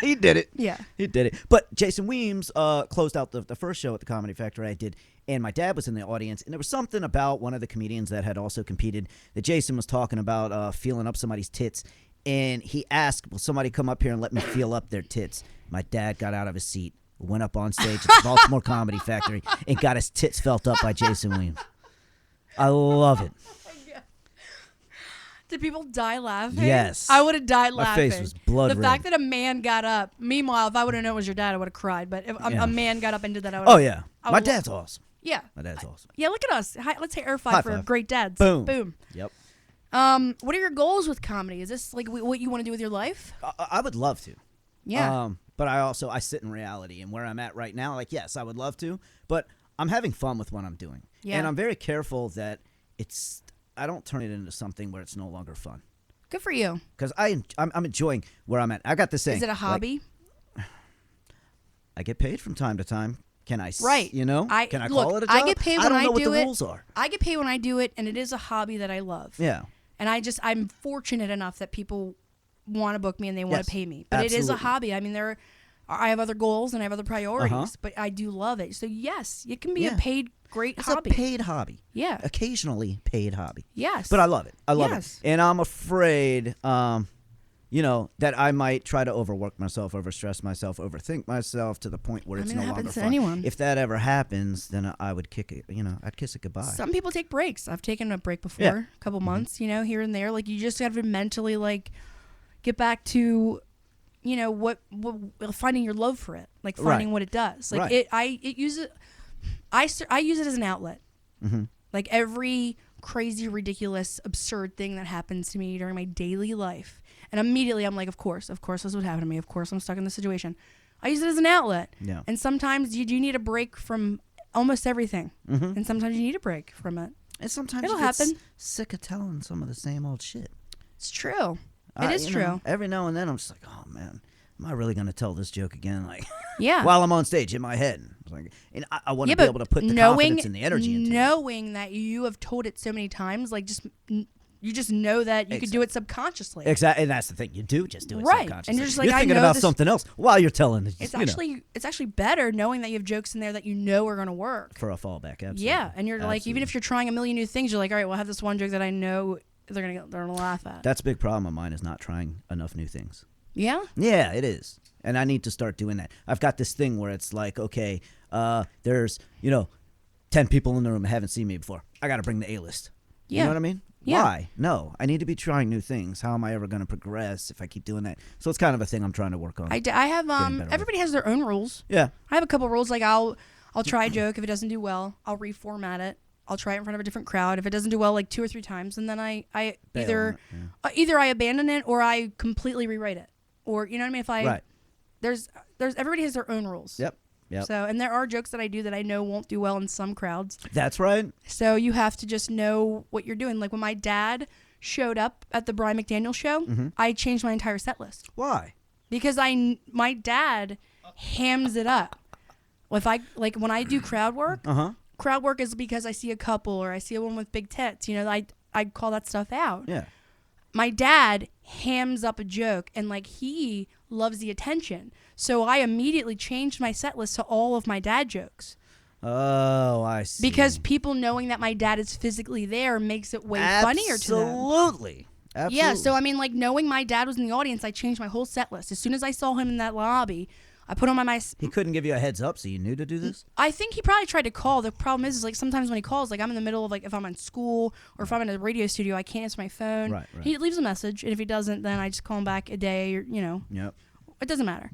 He did it. Yeah. He did it. But Jason Weems closed out the first show at the Comedy Factory I did, and my dad was in the audience, and there was something about one of the comedians that had also competed that Jason was talking about feeling up somebody's tits, and he asked, will somebody come up here and let me feel up their tits? My dad got out of his seat, went up on stage at the Baltimore Comedy Factory, and got his tits felt up by Jason Weems. I love it. Did people die laughing? Yes. I would have died My laughing. face was blood The red. fact that a man got up. Meanwhile, if I would have known it was your dad, I would have cried. But if Yeah. a man got up and did that, I would. Oh, yeah. I My would dad's awesome. Yeah. My dad's awesome. Yeah. Look at us. Let's say air High five for five. great dads. Boom. Boom. Yep. What are your goals with comedy? Is this like what you want to do with your life? I would love to. Yeah. But I sit in reality, and where I'm at right now, like, yes, I would love to, but I'm having fun with what I'm doing. Yeah. And I'm very careful that I don't turn it into something where it's no longer fun. Good for you. Because I'm enjoying where I'm at. I got this saying. Is it a hobby? I get paid from time to time. Can I? Right. Can I look, call it a job? I get paid when don't I know do what the it. rules are. I get paid when I do it, and it is a hobby that I love. Yeah. And I'm fortunate enough that people want to book me and they want Yes, to pay me. But it is a absolutely. hobby. I mean, I have other goals and I have other priorities, Uh-huh. but I do love it. So yes, it can be Yeah. a paid great It's hobby. a paid hobby. Yeah. Occasionally paid hobby. Yes. But I love it. I love Yes. it. And I'm afraid, that I might try to overwork myself, overstress myself, overthink myself to the point where I it's mean, no it longer happens to fun. anyone. If that ever happens, then I would kick it. I'd kiss it goodbye. Some people take breaks. I've taken a break before, Yeah. a couple months, here and there. Like you just have to mentally get back to, what finding your love for it, like finding Right. what it does. Like Right. I use it as an outlet. Mm-hmm. Like every crazy, ridiculous, absurd thing that happens to me during my daily life. And immediately I'm like, of course this would happen to me. Of course I'm stuck in this situation. I use it as an outlet. Yeah. And sometimes you do need a break from almost everything. Mm-hmm. And sometimes you need a break from it. And sometimes It'll you get happen. sick of telling some of the same old shit. It's true. It is true. Every now and then I'm just like, oh man, am I really gonna tell this joke again? Like, Yeah. while I'm on stage in my head. It's like, and I want Yeah, to be but able to put the knowing, confidence and the energy into it. knowing that you have told it so many times, like you just know that you could do it subconsciously. Exactly, and that's the thing. You do just do it Right. subconsciously. And you're just like, I thinking know about this- something else while you're telling it. It's actually better knowing that you have jokes in there that you know are going to work. for a fallback. Absolutely. Yeah, and you're like, even Absolutely. if you're trying a million new things, you're like, all right, well, I have this one joke that I know they're gonna laugh at. That's a big problem of mine is not trying enough new things. Yeah. Yeah, it is. And I need to start doing that. I've got this thing where it's like, okay, there's, 10 people in the room that haven't seen me before. I got to bring the A-list. You Yeah. know what I mean? Yeah. Why? No, I need to be trying new things. How am I ever going to progress if I keep doing that? So it's kind of a thing I'm trying to work on. I have Getting better with. everybody has their own rules. Yeah. I have a couple rules. Like I'll try a joke. If it doesn't do well, I'll reformat it. I'll try it in front of a different crowd. If it doesn't do well, like 2 or 3 times, and then I Bail either I abandon it or I completely rewrite it. Or you know what I mean? If I Right. there's everybody has their own rules. Yep. Yep. So and there are jokes that I do that I know won't do well in some crowds. That's right. So you have to just know what you're doing. Like when my dad showed up at the Brian McDaniel show, Mm-hmm. I changed my entire set list Why? because my dad hams it up. If when I do crowd work, Uh-huh. crowd work is because I see a couple or I see a woman with big tits. I call that stuff out. Yeah. My dad hams up a joke, and like he loves the attention. So I immediately changed my set list to all of my dad jokes. Oh, I see. Because people knowing that my dad is physically there makes it way funnier to them. Absolutely. Yeah, so I mean, like, knowing my dad was in the audience, I changed my whole set list. As soon as I saw him in that lobby, I put on my He couldn't give you a heads up, so you knew to do this? I think he probably tried to call. The problem is like, sometimes when he calls, like, I'm in the middle of, like, if I'm in school or if I'm in a radio studio, I can't answer my phone. Right. He leaves a message, and if he doesn't, then I just call him back a day, or, you know. Yep. It doesn't matter.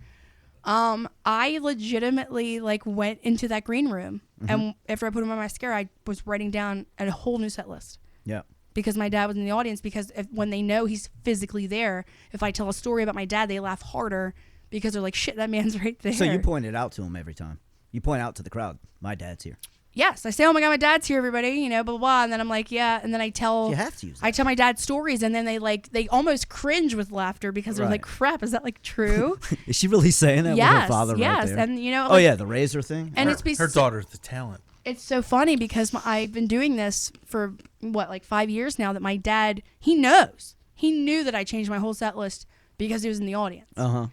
I legitimately, like, went into that green room, and after I put on my mascara, I was writing down a whole new set list. Yep. Because my dad was in the audience, because when they know he's physically there, if I tell a story about my dad, they laugh harder because they're like, shit, that man's right there. So you pointed out to him every time. You point out to the crowd, my dad's here. Yes, I say, oh my God, my dad's here, everybody, you know, blah, blah, blah. And then I'm like, yeah. And then I tell, You have to use that. I tell my dad stories, and then they almost cringe with laughter because they're Right. like, crap, is that like true? Is she really saying that with her father right there? And you know, Oh, like, yeah, the razor thing? and Her daughter's the talent. It's so funny because I've been doing this for like 5 years now, that my dad, he knew that I changed my whole set list because he was in the audience. Uh-huh.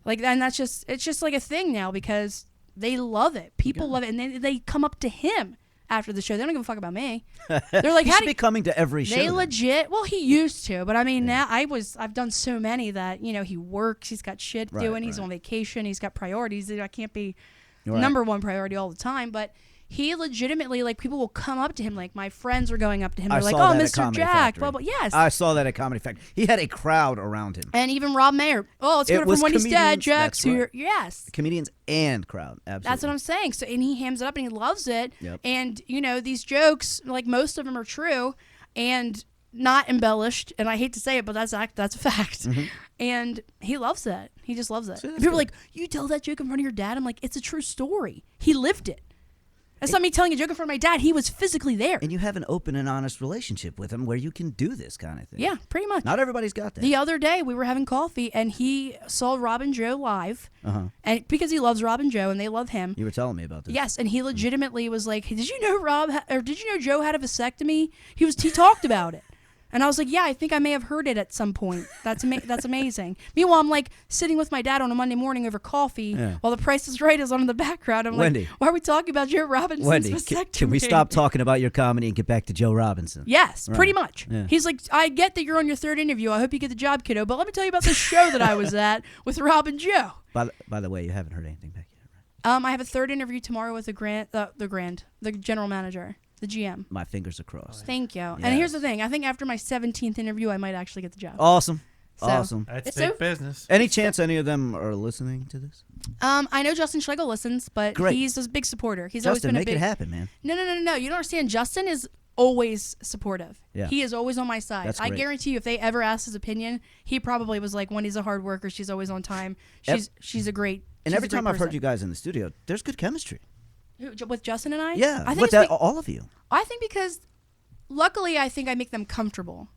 Like, and it's just like a thing now because they love it. People love it. And they come up to him after the show. They don't give a fuck about me. They're like, He how should do be coming to every show. they then. legit, well, he used to, but I mean, now I've done so many that, you know, he works, he's got shit Right, doing, he's right. on vacation, he's got priorities. I can't be Right. number one priority all the time, but he legitimately, like, people will come up to him, like, my friends were going up to him, I they're like, saw oh, that at Mr. Comedy Jack, Factory. blah, blah, yes. I saw that at Comedy Factory. He had a crowd around him. And even Rob Mayer, oh, let's It get it was from Wendy's dad, comedians, Jack's that's here. right. Yes. Comedians and crowd. Absolutely. That's what I'm saying. So, and he hams it up and he loves it. Yep. And, you know, these jokes, like, most of them are true and not embellished. And I hate to say it, but that's a fact. And he loves it. He just loves it. See, that's People are good. like, you tell that joke in front of your dad? I'm like, it's a true story. He lived it. That's not me telling a joke in front of my dad. He was physically there. And you have an open and honest relationship with him where you can do this kind of thing. Yeah, pretty much. Not everybody's got that. The other day, we were having coffee, and he saw Robin Joe live. And because he loves Robin Joe, and they love him. You were telling me about this. Yes, and he legitimately was like, hey, did you know Joe had a vasectomy? He talked about it. And I was like, yeah, I think I may have heard it at some point. That's amazing. Meanwhile, I'm like sitting with my dad on a Monday morning over coffee while The Price is Right is on in the background. I'm Wendy. like, why are we talking about Joe Robinson's Wendy, vasectomy? can we stop talking about your comedy and get back to Joe Robinson? Yes, Right. pretty much. Yeah. He's like, I get that you're on your third interview. I hope you get the job, kiddo. But let me tell you about the show that I was at with Rob and Joe. By the way, you haven't heard anything back yet, right? I have a third interview tomorrow with the general manager, the GM. My fingers are crossed. Thank you. Yeah. And here's the thing. I think after my 17th interview, I might actually get the job. Awesome. So- Awesome. That's It's big so- business. Any chance any of them are listening to this? I know Justin Schlegel listens, but Great. he's a big supporter. He's Justin, always been make a big. it happen, man. No. You don't understand. Justin is always supportive. Yeah. He is always on my side. That's I great. guarantee you, if they ever asked his opinion, he probably was like, Wendy's a hard worker. She's always on time. She's a great. And she's every a great time I've heard person." you guys in the studio, there's good chemistry. With Justin and I. Yeah, I think with it's all of you. I think because, luckily, I think I make them comfortable.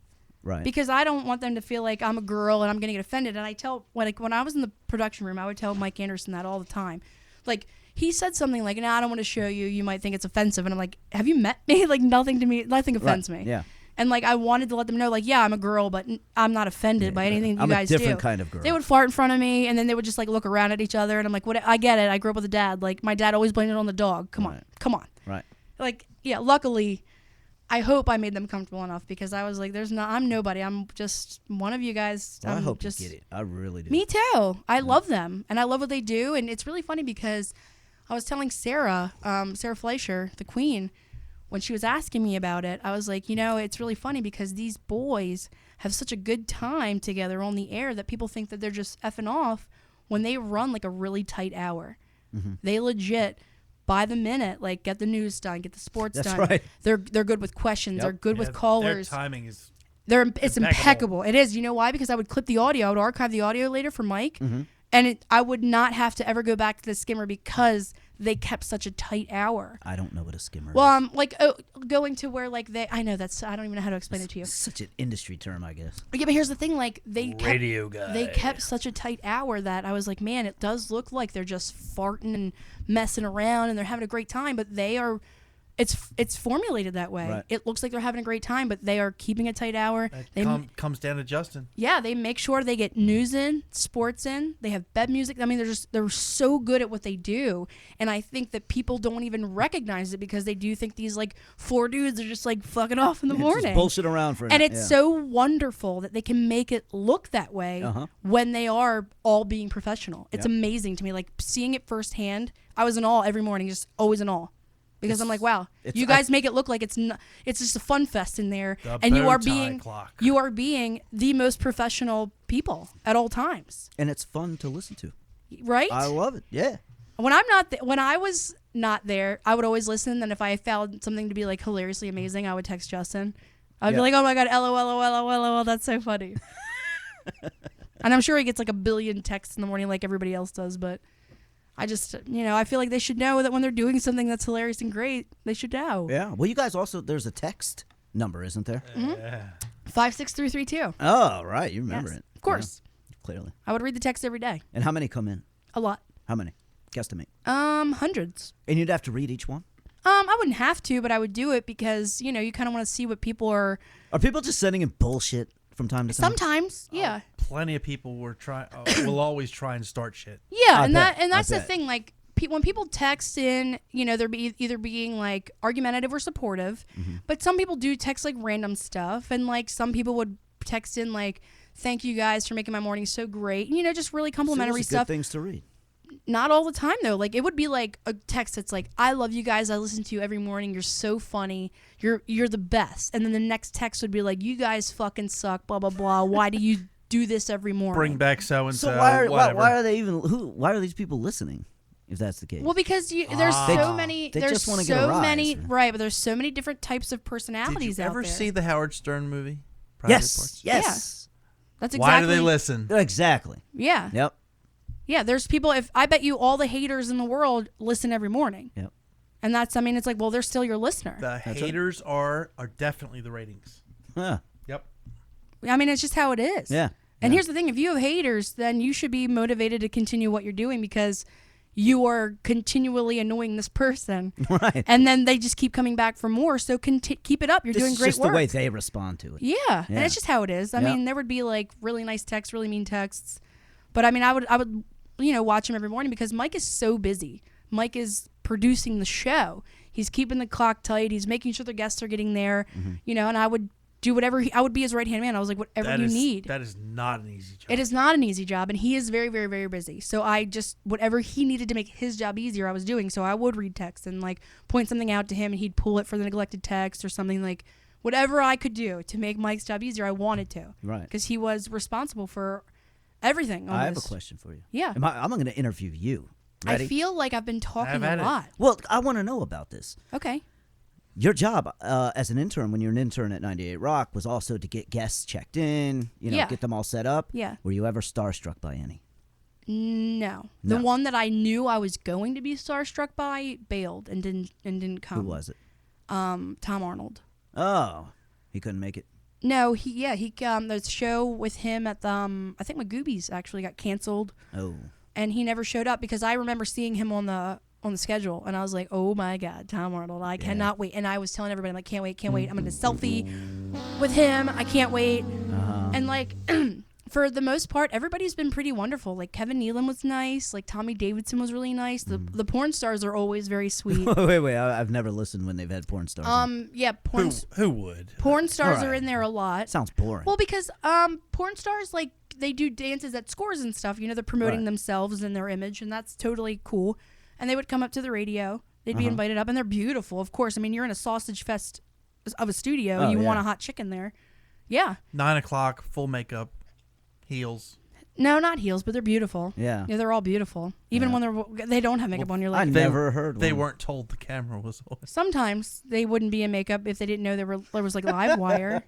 Right. Because I don't want them to feel like I'm a girl and I'm going to get offended. And I tell, when I was in the production room, I would tell Mike Anderson that all the time. Like, he said something like, I don't want to show you. You might think it's offensive. And I'm like, have you met me? Like, nothing offends me. Yeah. And, like, I wanted to let them know, like, yeah, I'm a girl, but I'm not offended by anything you I'm guys a different do. kind of girl. They would fart in front of me, and then they would just, like, look around at each other. And I'm like, what? I get it. I grew up with a dad. Like, my dad always blamed it on the dog. Come on. Right. Like, yeah, luckily, I hope I made them comfortable enough because I was like, I'm nobody. I'm just one of you guys. Well, I I'm hope just, you get it. I really do. Me too. I love them, and I love what they do. And it's really funny because I was telling Sarah Fleischer, the queen, when she was asking me about it, I was like, it's really funny because these boys have such a good time together on the air that people think that they're just effing off when they run like a really tight hour. Mm-hmm. They legit, by the minute, like get the news done, get the sports That's done. right. They're good with questions. Yep. They're good Yeah, with callers. Their timing is. It's impeccable. It is. You know why? Because I would clip the audio. I would archive the audio later for Mike, Mm-hmm. and I would not have to ever go back to the skimmer because they kept such a tight hour. I don't know what a skimmer Well, is. I'm like going to where like I know that's I don't even know how to explain it to you. It's such an industry term, I guess. Yeah, but here's the thing: like Radio guy. they kept such a tight hour that I was like, man, it does look like they're just farting and messing around and they're having a great time, but they are it's formulated that way. Right. It looks like they're having a great time, but they are keeping a tight hour. They comes down to Justin. Yeah, they make sure they get news in, sports in. They have bed music. I mean, they're so good at what they do, and I think that people don't even recognize it because they do think these like 4 dudes are just like fucking off in the morning, Just bullshit around for and it's so wonderful that they can make it look that way when they are all being professional. It's amazing to me, like seeing it firsthand. I was in awe every morning, just always in awe. Because I'm like, wow, you guys make it look like it's just a fun fest in there, and you are being the most professional people at all times. And it's fun to listen to. Right? I love it. Yeah. When when I was not there, I would always listen. And if I found something to be like hilariously amazing, I would text Justin. I'd be like, oh my god, LOL, that's so funny. And I'm sure he gets like a billion texts in the morning like everybody else does, but. I just, I feel like they should know that when they're doing something that's hilarious and great, they should know. Yeah. Well, you guys also, there's a text number, isn't there? Yeah. 56332. Oh, right. You remember it. Of course. Yeah, clearly. I would read the text every day. And how many come in? A lot. How many? Guesstimate. Hundreds. And you'd have to read each one? I wouldn't have to, but I would do it because, you kind of want to see what people are. Are people just sending in bullshit from time to time? Sometimes, yeah. Plenty of people will always try and start shit. Yeah, I bet. that's the thing. Like when people text in, they're either being like argumentative or supportive. But some people do text like random stuff, and like some people would text in like, "Thank you guys for making my morning so great." Just really complimentary So those are stuff. good things to read. Not all the time though. Like it would be like a text that's like, "I love you guys. I listen to you every morning. You're so funny. You're the best." And then the next text would be like, "You guys fucking suck. Blah blah blah. Why do you do this every morning?" Bring back so and so. So why are they even why are these people listening? If that's the case. Well, because there's so many. They There's just wanna get a so rise, many. man. Right, but there's so many different types of Did personalities you out ever there. see the Howard Stern movie? Private Reports? Yes. That's exactly. Why do they listen? Exactly. Yeah. Yep. Yeah. There's people. If I bet you all the haters in the world listen every morning. Yep. And that's. I mean, it's like, well, they're still your listener. The haters are definitely the ratings. Yeah. Yep. I mean, it's just how it is. Yeah. And here's the thing: if you have haters, then you should be motivated to continue what you're doing because you are continually annoying this person. Right. And then they just keep coming back for more. So keep it up. You're doing It's great just work. the way they respond to it. Yeah. And it's just how it is. I mean, there would be like really nice texts, really mean texts. But I mean, I would watch him every morning because Mike is so busy. Mike is producing the show. He's keeping the clock tight. He's making sure the guests are getting there. And I would do whatever I would be his right hand man. I was like, whatever you need. That is not an easy job. It is not an easy job, and he is very, very, very busy. So I just whatever he needed to make his job easier, I was doing. So I would read text and like point something out to him, and he'd pull it for the neglected text or something like whatever I could do to make Mike's job easier. I wanted to, Right. Because he was responsible for everything. I have a almost. question for you. Yeah. I'm going to interview you. Ready? I feel like I've been talking Have a at it. lot. Well, I want to know about this. Okay. Your job as an intern, when you're an intern at 98 Rock, was also to get guests checked in, Yeah. get them all set up. Yeah. Were you ever starstruck by any? No. The No. one that I knew I was going to be starstruck by bailed and didn't come. Who was it? Tom Arnold. Oh, he couldn't make it. No, the show with him at the I think Magoobies actually got canceled, Oh. and he never showed up because I remember seeing him on the schedule, and I was like, oh my god, Tom Arnold, I cannot wait. And I was telling everybody, I'm like, can't wait, I'm gonna selfie with him, I can't wait. And like for the most part, everybody's been pretty wonderful. Like Kevin Nealon was nice, like Tommy Davidson was really nice. The porn stars are always very sweet. wait, I've never listened when they've had porn stars. Yeah, Who would? porn stars All are right. in there a lot. Sounds boring. Well, because porn stars, like, they do dances at scores and stuff. They're promoting Right. themselves and their image, and that's totally cool. And they would come up to the radio. They'd be invited up, and they're beautiful, of course. I mean, you're in a sausage fest of a studio. Oh, You yeah. want a hot chicken there. Yeah. 9 o'clock, full makeup, heels. No, not heels, but they're beautiful. Yeah. Yeah, they're all beautiful. Even when they don't have makeup on, you're I like... never heard They one. weren't told the camera was on. Sometimes they wouldn't be in makeup if they didn't know there was like live wire.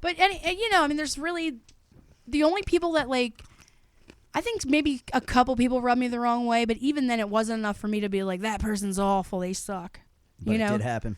But I mean, there's really the only people that like I think maybe a couple people rubbed me the wrong way, but even then it wasn't enough for me to be like that person's awful, they suck. But it did happen.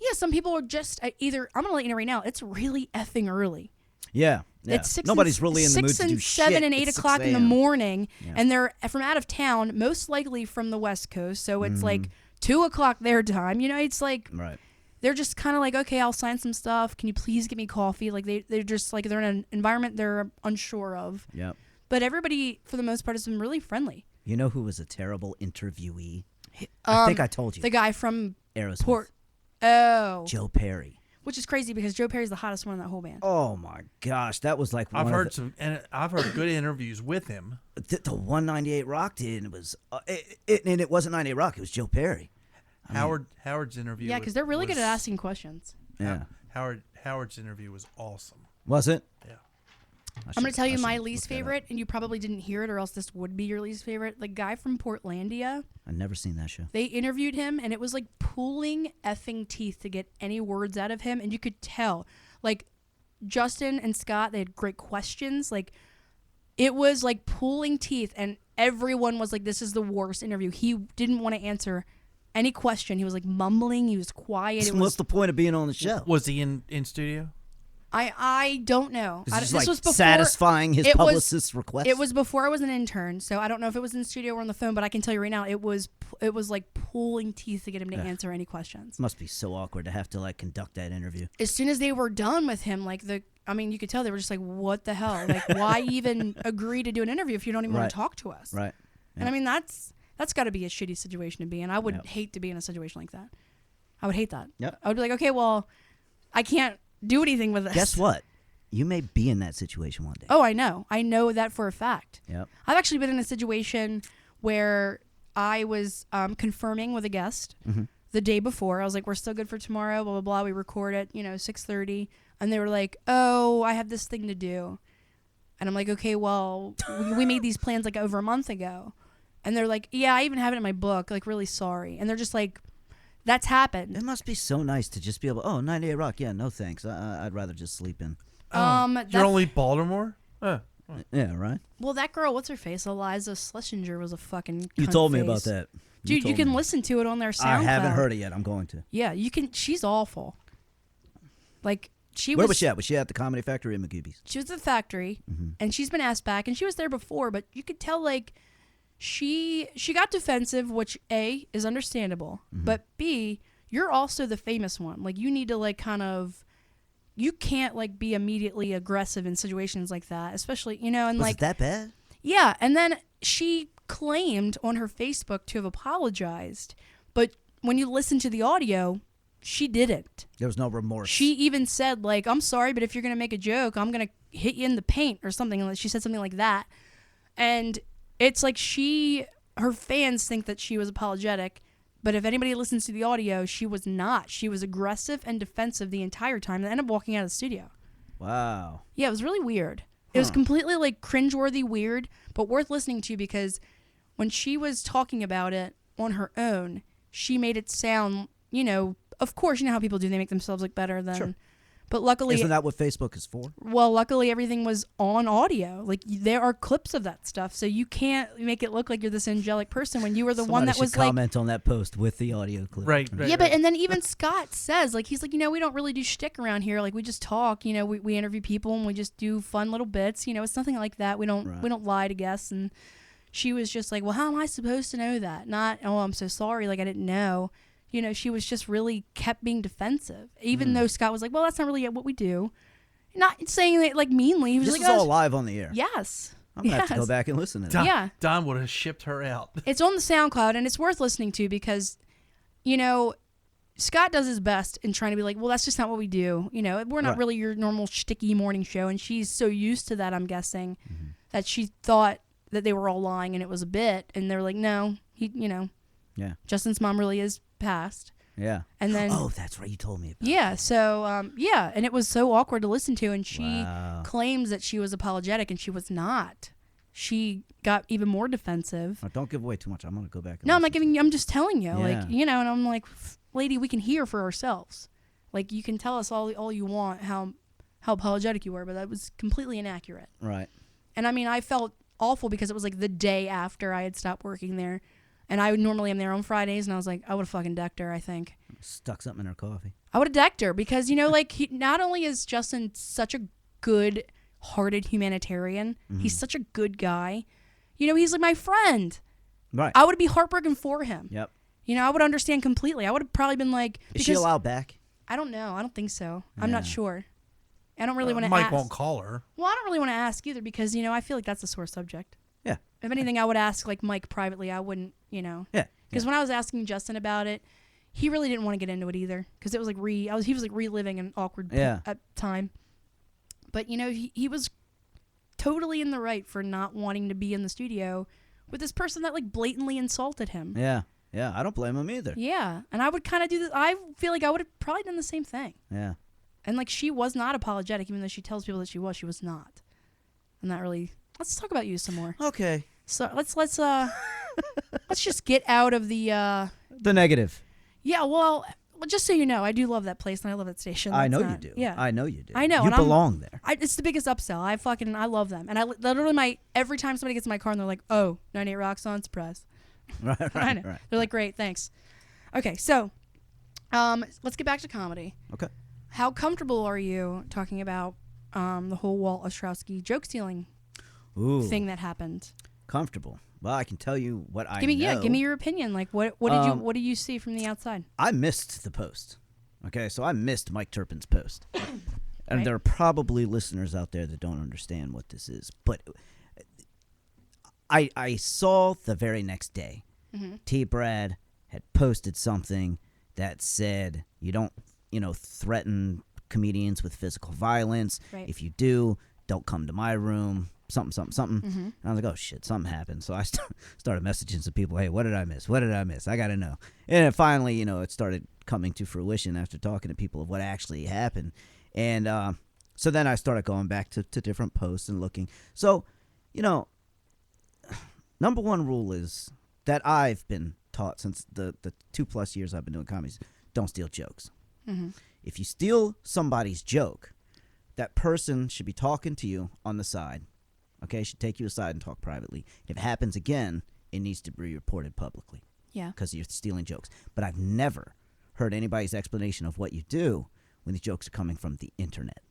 Yeah, some people are just either I'm gonna let you know right now, it's really effing early. Yeah. It's 6 Nobody's really in the mood 6 to and do 7 shit and at 8 6 o'clock in the a.m. morning, Yeah. and they're from out of town, most likely from the West Coast. So it's like 2:00 their time. You know, it's like Right. they're just kind of like, okay, I'll sign some stuff. Can you please get me coffee? Like they're just like they're in an environment they're unsure of. Yep. But everybody, for the most part, has been really friendly. You know who was a terrible interviewee? I think I told you. The guy from Aerosmith. Port. Oh. Joe Perry. Which is crazy because Joe Perry's the hottest one in that whole band. Oh my gosh, that was like one I've of heard the, some, and I've heard good interviews with him. the 198 Rock did, and it was and it wasn't 98 Rock. It was Joe Perry. Howard's interview. Yeah, because they're really good at asking questions. Yeah. Howard's interview was awesome. Was it? Yeah. I'm going to tell you my least favorite, and you probably didn't hear it, or else this would be your least favorite. The guy from Portlandia, I've never seen that show. they interviewed him, and it was like pulling effing teeth to get any words out of him, and you could tell. Like, Justin and Scott, they had great questions. Like, it was like pulling teeth, and everyone was like, this is the worst interview. He didn't want to answer any question. He was like mumbling. He was quiet. It What's was, the point of being on the show? Was he in studio? I don't know. Is I, it this just like was before, satisfying his it was- publicist's request? It was before I was an intern, so I don't know if it was in the studio or on the phone, but I can tell you right now, it was like pulling teeth to get him to answer any questions. Must be so awkward to have to like conduct that interview. As soon as they were done with him, like you could tell they were just like, what the hell? Like, why even agree to do an interview if you don't even want Right. to talk to us? Right. And I mean, that's got to be a shitty situation to be in. I would Yep. hate to be in a situation like that. I would hate that. Yep. I would be like, okay, well, I can't do anything with this. Guess what? You may be in that situation one day. Oh, I know. I know that for a fact. Yep. I've actually been in a situation where I was confirming with a guest the day before. I was like, we're still good for tomorrow, blah, blah, blah. We record at, 6:30. And they were like, oh, I have this thing to do. And I'm like, okay, well, we made these plans like over a month ago. And they're like, yeah, I even have it in my book. Like, really sorry. And they're just like, that's happened. It must be so nice to just be able. Oh, 98 Rock. Yeah, no thanks. I'd rather just sleep in. You're only Baltimore? Yeah, right. Well, that girl, what's her face? Eliza Schlesinger was a fucking You cunt told me face. about that. Dude, you told can me. listen to it on their SoundCloud. I haven't heard it yet. I'm going to. Yeah, you can. She's awful. Like, Where was she at? Was she at the Comedy Factory in McGeebee's? she was at the factory, and she's been asked back, and she was there before, but you could tell, like, she got defensive, which, A, is understandable, but B, you're also the famous one. Like, you need to, like, kind of, you can't, like, be immediately aggressive in situations like that, especially, and, Was like, it that bad? yeah, and then she claimed on her Facebook to have apologized, but when you listen to the audio, she didn't. There was no remorse. She even said, like, I'm sorry, but if you're going to make a joke, I'm going to hit you in the paint or something. She said something like that. And it's like her fans think that she was apologetic, but if anybody listens to the audio, she was not. She was aggressive and defensive the entire time and ended up walking out of the studio. Wow. Yeah, it was really weird. It was completely, like, cringeworthy weird, but worth listening to because when she was talking about it on her own, she made it sound, of course, you know how people do. They make themselves look better than. Sure. But luckily, Isn't that what Facebook is for? well, luckily everything was on audio. Like there are clips of that stuff, so you can't make it look like you're this angelic person when you were the one that Somebody was should like. comment on that post with the audio clip. Right. Yeah, but and then even Scott says, like, he's like, we don't really do shtick around here. Like, we just talk. We interview people and we just do fun little bits. It's nothing like that. We don't lie to guests. And she was just like, well, how am I supposed to know that? Not, oh, I'm so sorry. Like, I didn't know. She was just really kept being defensive, even though Scott was like, well, that's not really what we do. Not saying it like meanly. He was This like, is all live on the air. yes. I'm going to have to Yes. go back and listen to that. Yeah. Don would have shipped her out. It's on the SoundCloud, and it's worth listening to because, Scott does his best in trying to be like, well, that's just not what we do. We're not Right. really your normal shticky morning show, and she's so used to that, I'm guessing, that she thought that they were all lying and it was a bit, and they were like, no, Yeah. Justin's mom really is passed. Yeah. And then, Oh, that's right. You told me about yeah, so, and it was so awkward to listen to, and she Wow. claims that she was apologetic, and she was not. She got even more defensive. Oh, don't give away too much. I'm going to go back and No, I'm not listen. giving you. I'm just telling you, Yeah. and I'm like, lady, we can hear for ourselves. Like, you can tell us all you want how apologetic you were, but that was completely inaccurate. Right. And I mean, I felt awful because it was like the day after I had stopped working there, and I normally am there on Fridays, and I was like, I would have fucking decked her. I think Stuck something in her coffee. I would have decked her because not only is Justin such a good-hearted humanitarian, he's such a good guy. He's like my friend. Right. I would be heartbroken for him. Yep. You know, I would understand completely. I would have probably been like, Is she allowed back? I don't know. I don't think so. I'm not Yeah. sure. I don't really want to Mike ask. won't call her. Well, I don't really want to ask either because, you know, I feel like that's a sore subject. Yeah. If anything, I would ask like Mike privately. I wouldn't, you know. Yeah. Because when I was asking Justin about it, he really didn't want to get into it either because it was like he was like reliving an awkward time. But you know, he was totally in the right for not wanting to be in the studio with this person that like blatantly insulted him. Yeah. Yeah. I don't blame him either. Yeah, and I would kind of do this. I feel like I would have probably done the same thing. Yeah. And like she was not apologetic, even though she tells people that she was not. And that really. Let's talk about you some more. Okay. So let's just get out of the. The negative. Yeah, well, just so you know, I do love that place and I love that station. I know That's you not- do. Yeah, I know you do. I know, You and I'm- belong there. it's the biggest upsell. I love them, and I literally every time somebody gets in my car and they're like, "Oh, 98 Rock's on, surprise." Right. I Right. know. Right. They're like, "Great, thanks." Okay, so, let's get back to comedy. Okay. How comfortable are you talking about the whole Walt Ostrowski joke stealing Ooh. thing that happened? Comfortable. Well, I can tell you what I Give me know. give me your opinion. Like, what did you see from the outside? I missed the post. Okay, so I missed Mike Turpin's post. And Right. there are probably listeners out there that don't understand what this is. But I saw the very next day, Mm-hmm. T. Brad had posted something that said, you don't, threaten comedians with physical violence. Right. If you do, don't come to my room. Something. Mm-hmm. And I was like, oh, shit, something happened. So I started messaging some people, hey, what did I miss? What did I miss? I got to know. And then finally, it started coming to fruition after talking to people of what actually happened. And so then I started going back to different posts and looking. So, number one rule is that I've been taught since the 2+ years I've been doing comedy is don't steal jokes. Mm-hmm. If you steal somebody's joke, that person should be talking to you on the side. Okay, should take you aside and talk privately. If it happens again, it needs to be reported publicly Yeah. because you're stealing jokes. But I've never heard anybody's explanation of what you do when the jokes are coming from the internet,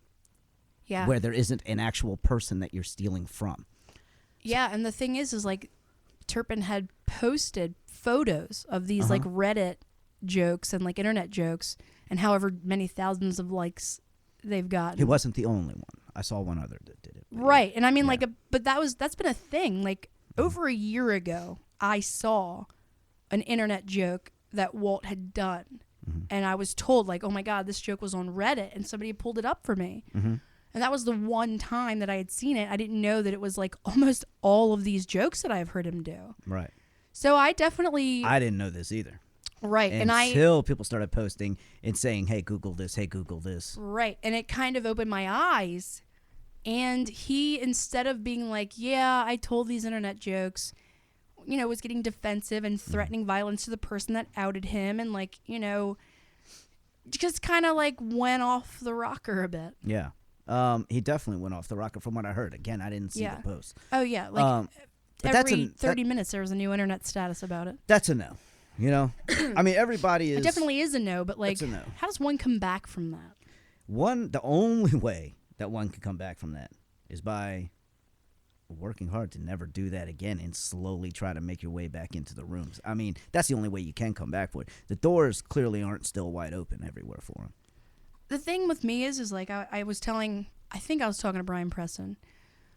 Yeah. where there isn't an actual person that you're stealing from. Yeah, and the thing is like Turpin had posted photos of these like Reddit jokes and like internet jokes and however many thousands of likes they've gotten. He wasn't the only one. I saw one other that did it. but yeah. Right. And I mean but that's been a thing. Like over a year ago, I saw an internet joke that Walt had done. And I was told like, "Oh my god, this joke was on Reddit," and somebody had pulled it up for me. And that was the one time that I had seen it. I didn't know that it was like almost all of these jokes that I've heard him do. Right. So I definitely I didn't know this either. right. And Until people started posting and saying, hey, Google this, hey, Google this. Right. And it kind of opened my eyes. And he, instead of being like, yeah, I told these internet jokes, was getting defensive and threatening violence to the person that outed him and like, just kind of like went off the rocker a bit. Yeah. He definitely went off the rocker from what I heard. Again, I didn't see Yeah. the post. Oh, yeah. Like But that's every a 30 minutes there was a new internet status about it. That's a no. I mean, everybody is. It definitely is a no, but like, That's a no. how does one come back from that? The only way that one can come back from that is by working hard to never do that again and slowly try to make your way back into the rooms. I mean, that's the only way you can come back for it. The doors clearly aren't still wide open everywhere for him. The thing with me is like I think I was talking to Brian Preston,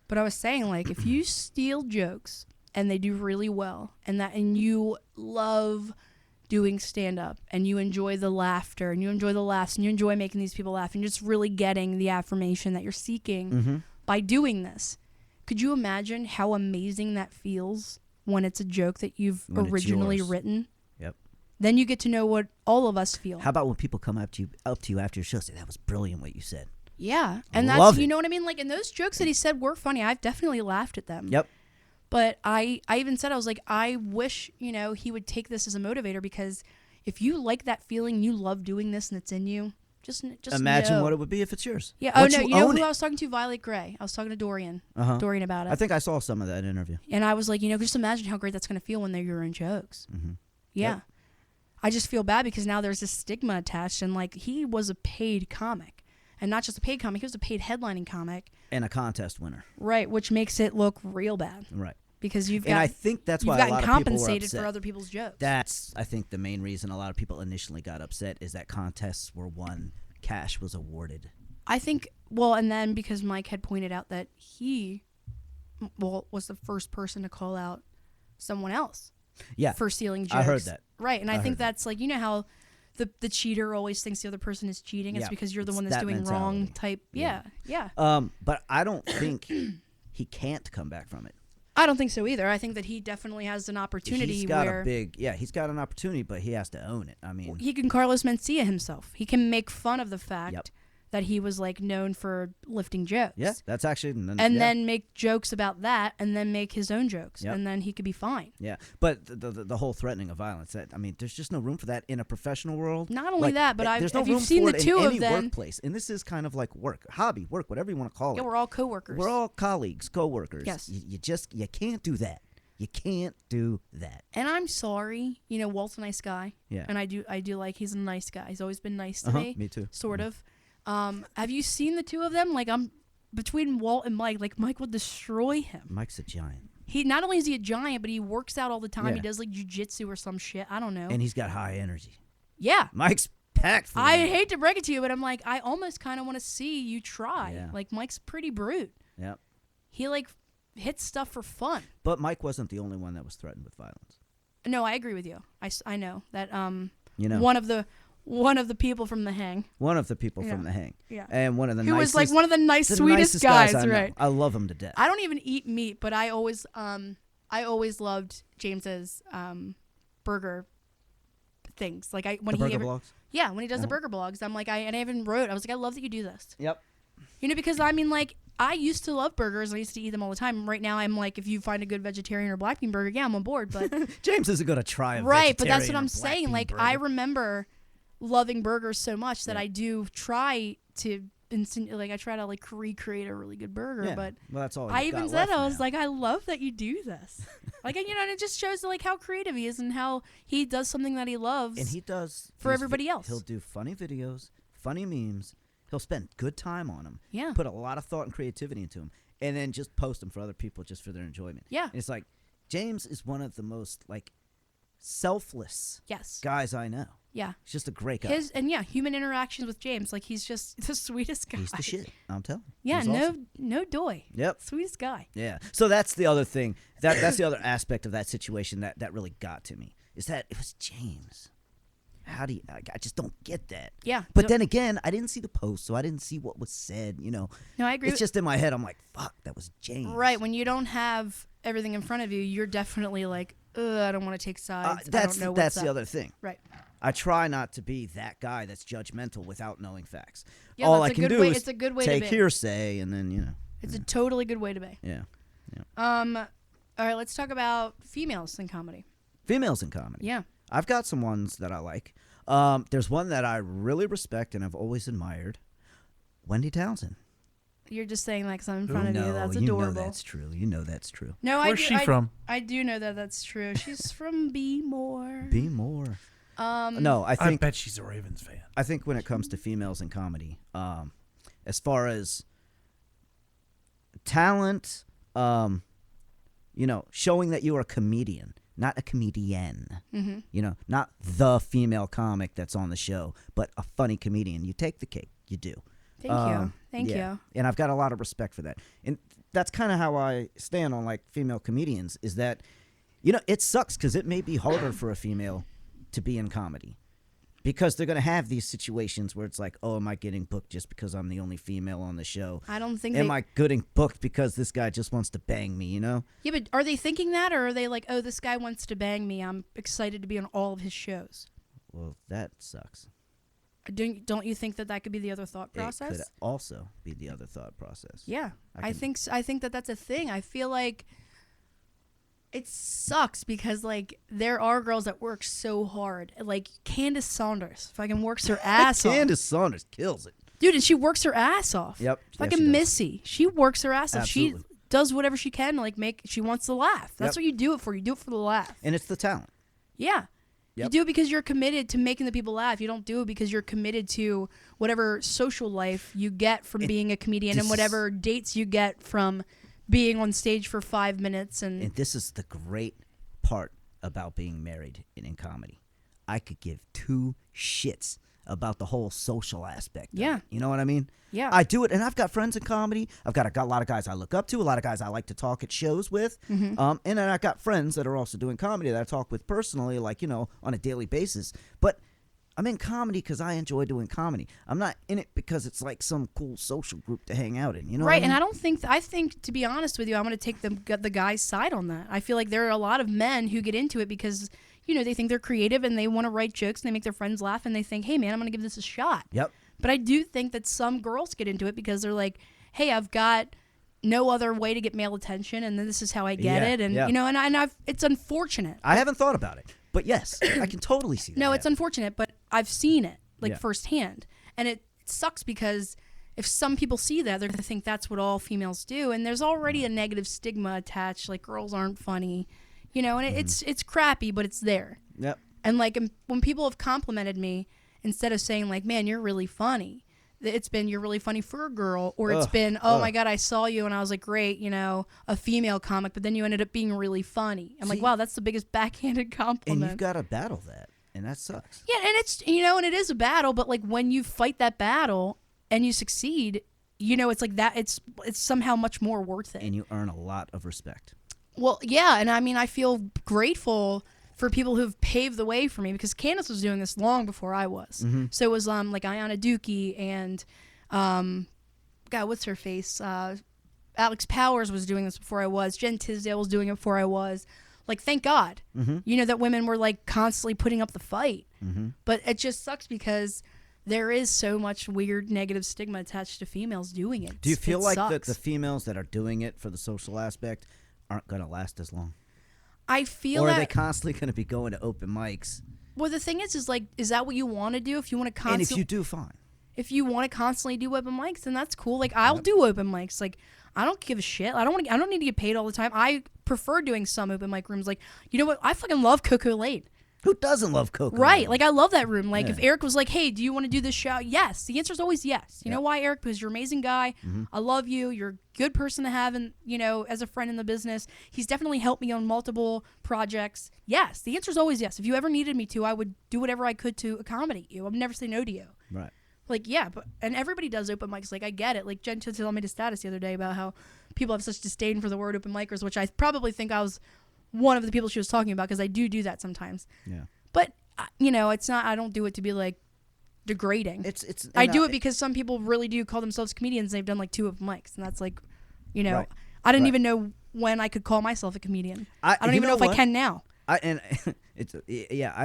but I was saying like if you steal jokes and they do really well and you love doing stand up and you enjoy the laughter and you enjoy the laughs and you enjoy making these people laugh and just really getting the affirmation that you're seeking by doing this. Could you imagine how amazing that feels when it's a joke that you've When it's originally yours. written? Yep. Then you get to know what all of us feel. How about when people come up to you after your show, say that was brilliant what you said. Yeah, and Love that's it. you know what I mean. Like, and those jokes that he said were funny. I've definitely laughed at them. Yep. But I even said I was like, I wish he would take this as a motivator because if you like that feeling, you love doing this, and it's in you. Just Imagine know. what it would be if it's yours. Yeah. Oh Once no, you you know own who it. I was talking to? Violet Gray. I was talking to Dorian. Dorian about it. I think I saw some of that interview. And I was like, just imagine how great that's going to feel when they're your own jokes. Yeah. Yep. I just feel bad because now there's this stigma attached, and like he was a paid comic, and not just a paid comic, he was a paid headlining comic, And a contest winner. right? Which makes it look real bad. Right. because And I think that's you've why a gotten lot of people were compensated upset. for other people's jokes. That's, I think, the main reason a lot of people initially got upset is that contests were won, cash was awarded. I think, well, and then because Mike had pointed out that he, was the first person to call out someone else Yeah, for stealing jokes. I heard that. Right, and I I think heard that. that's like, you know how the cheater always thinks the other person is cheating. It's Yeah, because you're the it's one that's that doing mentality. wrong type. Yeah, yeah. But I don't think he can't come back from it. I don't think so either. I think that he definitely has an opportunity He's got where he's got an opportunity, but he has to own it. I mean, he can Carlos Mencia himself. He can make fun of the fact Yep. that he was like known for lifting jokes. yeah, that's actually And then make jokes about that, and then make his own jokes, Yep. and then he could be fine. yeah. But the whole threatening of violence, that I mean, there's just no room for that in a professional world. Not only that, but there's no if you've room seen for the it two in of any them- workplace, and this is kind of like work, hobby, work, whatever you want to call Yeah, it. we're all coworkers. We're all colleagues, coworkers. Yes. You can't do that. You can't do that. And I'm sorry, you know, Walt's a nice guy. Yeah. And I do like he's a nice guy. He's always been nice to Uh-huh, me. me too. Sort of. Have you seen the two of them? Like, I'm between Walt and Mike. Like, Mike would destroy him. Mike's a giant, He not only is he a giant, but he works out all the time. Yeah. He does like jujitsu or some shit. I don't know. and he's got high energy. Yeah. Mike's packed. For I him. hate to break it to you, but I'm like, I almost kind of want to see you try. Yeah. Like, Mike's pretty brute. Yep. He like hits stuff for fun. But Mike wasn't the only one that was threatened with violence. No, I agree with you. I know that You know, one of the people from the hang. one of the people Yeah. from the hang, Yeah. and one of the Who was nicest, like one of the the sweetest nicest guys I know. right? I love him to death. I don't even eat meat, but I always loved James's burger things. Like when the he burger blogs. yeah, when he does the Uh-huh. burger blogs, I'm like and I even wrote, I was like, I love that you do this. Yep. You know, because I mean, like, I used to love burgers. I used to eat them all the time. Right now, I'm like, if you find a good vegetarian or black bean burger, yeah, I'm on board. But James isn't gonna try a right, but that's vegetarian what I'm or black saying. bean Like, burger. I remember loving burgers so much that Yeah. I do try to I try to like recreate a really good burger. Yeah. But Well, that's all. I he's even got said, left I was now. like, I love that you do this. Like, you know, and it just shows like how creative he is and how he does something that he loves. and he does for these everybody else. He'll do funny videos, funny memes. He'll spend good time on them. Yeah. Put a lot of thought and creativity into them, and then just post them for other people just for their enjoyment. Yeah. And it's like James is one of the most like selfless Yes. guys I know. Yeah. He's just a great guy. Human interactions with James, like he's just the sweetest guy. He's the shit. I'm telling you. Yeah, He's awesome. no doy. Yep. Sweetest guy. Yeah. So that's the other thing. That's the other aspect of that situation that really got to me is that it was James. How do you? I just don't get that. Yeah. But then again, I didn't see the post, so I didn't see what was said. You know. No, I agree. It's just in my head. I'm like, fuck, that was James. Right, when you don't have everything in front of you, you're definitely like, I don't want to take sides. I That's don't know that's what's the up. other thing. Right. I try not to be that guy that's judgmental without knowing facts. Yeah, All that's I a can good do way- is it's a good way to take be. hearsay and then It's a totally good way to be. yeah. All right, let's talk about females in comedy. Females in comedy. Yeah. I've got some ones that I like. There's one that I really respect and I've always admired. Wendy Townsend. You're just saying that because I'm in front of you. No, That's you know adorable. that's true. You know that's true. No, Where's she from? I do know that that's true. She's from Be More. Be more. No, I I think bet she's a Ravens fan. I think when it comes to females in comedy, as far as talent, showing that you are a comedian, not a comedian. Mm-hmm. Not the female comic that's on the show, but a funny comedian. You take the cake. You do. Thank you. Thank yeah. you. And I've got a lot of respect for that. And that's kind of how I stand on like female comedians is that, it sucks because it may be harder for a female to be in comedy because they're going to have these situations where it's like, oh, am I getting booked just because I'm the only female on the show? I don't think Am I getting booked because this guy just wants to bang me, Yeah, but are they thinking that, or are they like, oh, this guy wants to bang me, I'm excited to be on all of his shows? Well, that sucks. Don't you think that could be the other thought process? It could also be the other thought process. Yeah, I think that that's a thing. I feel like it sucks because like there are girls that work so hard. Like Candace Saunders fucking works her ass off. Candace Saunders kills it. Dude, and she works her ass off. Yep. Yeah, Fucking she does. Missy. She works her ass off. Absolutely. She does whatever she can to like she wants to laugh. That's Yep. what you do it for. You do it for the laugh. And it's the talent. Yeah. You Yep. do it because you're committed to making the people laugh. You don't do it because you're committed to whatever social life you get from being a comedian and this- whatever dates you get from being on stage for 5 minutes and this is the great part about being married in comedy. I could give two shits about the whole social aspect. Yeah. Of it. You know what I mean? Yeah. I do it, and I've got friends in comedy. I've got a lot of guys I look up to, a lot of guys I like to talk at shows with. Mm-hmm. And then I've got friends that are also doing comedy that I talk with personally, like, on a daily basis. But I'm in comedy because I enjoy doing comedy. I'm not in it because it's like some cool social group to hang out in. You know what I right, mean? and I don't think I think to be honest with you, I'm going to take the guy's side on that. I feel like there are a lot of men who get into it because they think they're creative and they want to write jokes and they make their friends laugh and they think, hey man, I'm going to give this a shot. Yep. But I do think that some girls get into it because they're like, hey, I've got no other way to get male attention, and then this is how I get it, and it's unfortunate. I haven't thought about it, but yes, I can totally see that. No, it's unfortunate, but I've seen it Yeah. firsthand, and it sucks because if some people see that, they're gonna think that's what all females do, and there's already a negative stigma attached, like girls aren't funny, and it's crappy, but it's there. Yep. And like when people have complimented me, instead of saying like, "Man, you're really funny," it's been "You're really funny for a girl," or it's been "Oh my God, I saw you and I was like, great, a female comic, but then you ended up being really funny." I'm like, wow, that's the biggest backhanded compliment. And you've got to battle that, and that sucks. Yeah, and it's and it is a battle, but like when you fight that battle and you succeed, it's like that. It's somehow much more worth it. And you earn a lot of respect. Well, yeah, and I mean, I feel grateful for people who've paved the way for me because Candace was doing this long before I was. Mm-hmm. So it was like Ayana Dukey and God, what's her face? Alex Powers was doing this before I was. Jen Tisdale was doing it before I was. Like, thank God, that women were like constantly putting up the fight. Mm-hmm. But it just sucks because there is so much weird negative stigma attached to females doing it. Do you feel like sucks. the females that are doing it for the social aspect aren't going to last as long? I feel Or are that. they constantly going to be going to open mics? Well, the thing is like, is that what you want to do? If you want to constantly, And if you do, fine. if you want to constantly do open mics, then that's cool. Like, I'll do open mics. Like, I don't give a shit. I don't need to get paid all the time. I prefer doing some open mic rooms. Like, you know what? I fucking love Coco Late. Who doesn't love Coco? Right. Like, I love that room. Like, Yeah. if Eric was like, hey, do you want to do this show? Yes. The answer is always yes. You know why, Eric? Because you're an amazing guy. I love you. You're a good person to have, as a friend in the business. He's definitely helped me on multiple projects. Yes. The answer is always yes. If you ever needed me to, I would do whatever I could to accommodate you. I would never say no to you. Right. Like, yeah, and everybody does open mics. Like, I get it. Like, Jen Tisdale made a status the other day about how people have such disdain for the word open micers, which I probably think I was one of the people she was talking about because I do that sometimes. Yeah. But, it's not, I don't do it to be, like, degrading. It's. I do it because some people really do call themselves comedians and they've done, like, 2 open mics. And that's, like, Right. I didn't Right. even know when I could call myself a comedian. I I don't you even know if what? I can now. I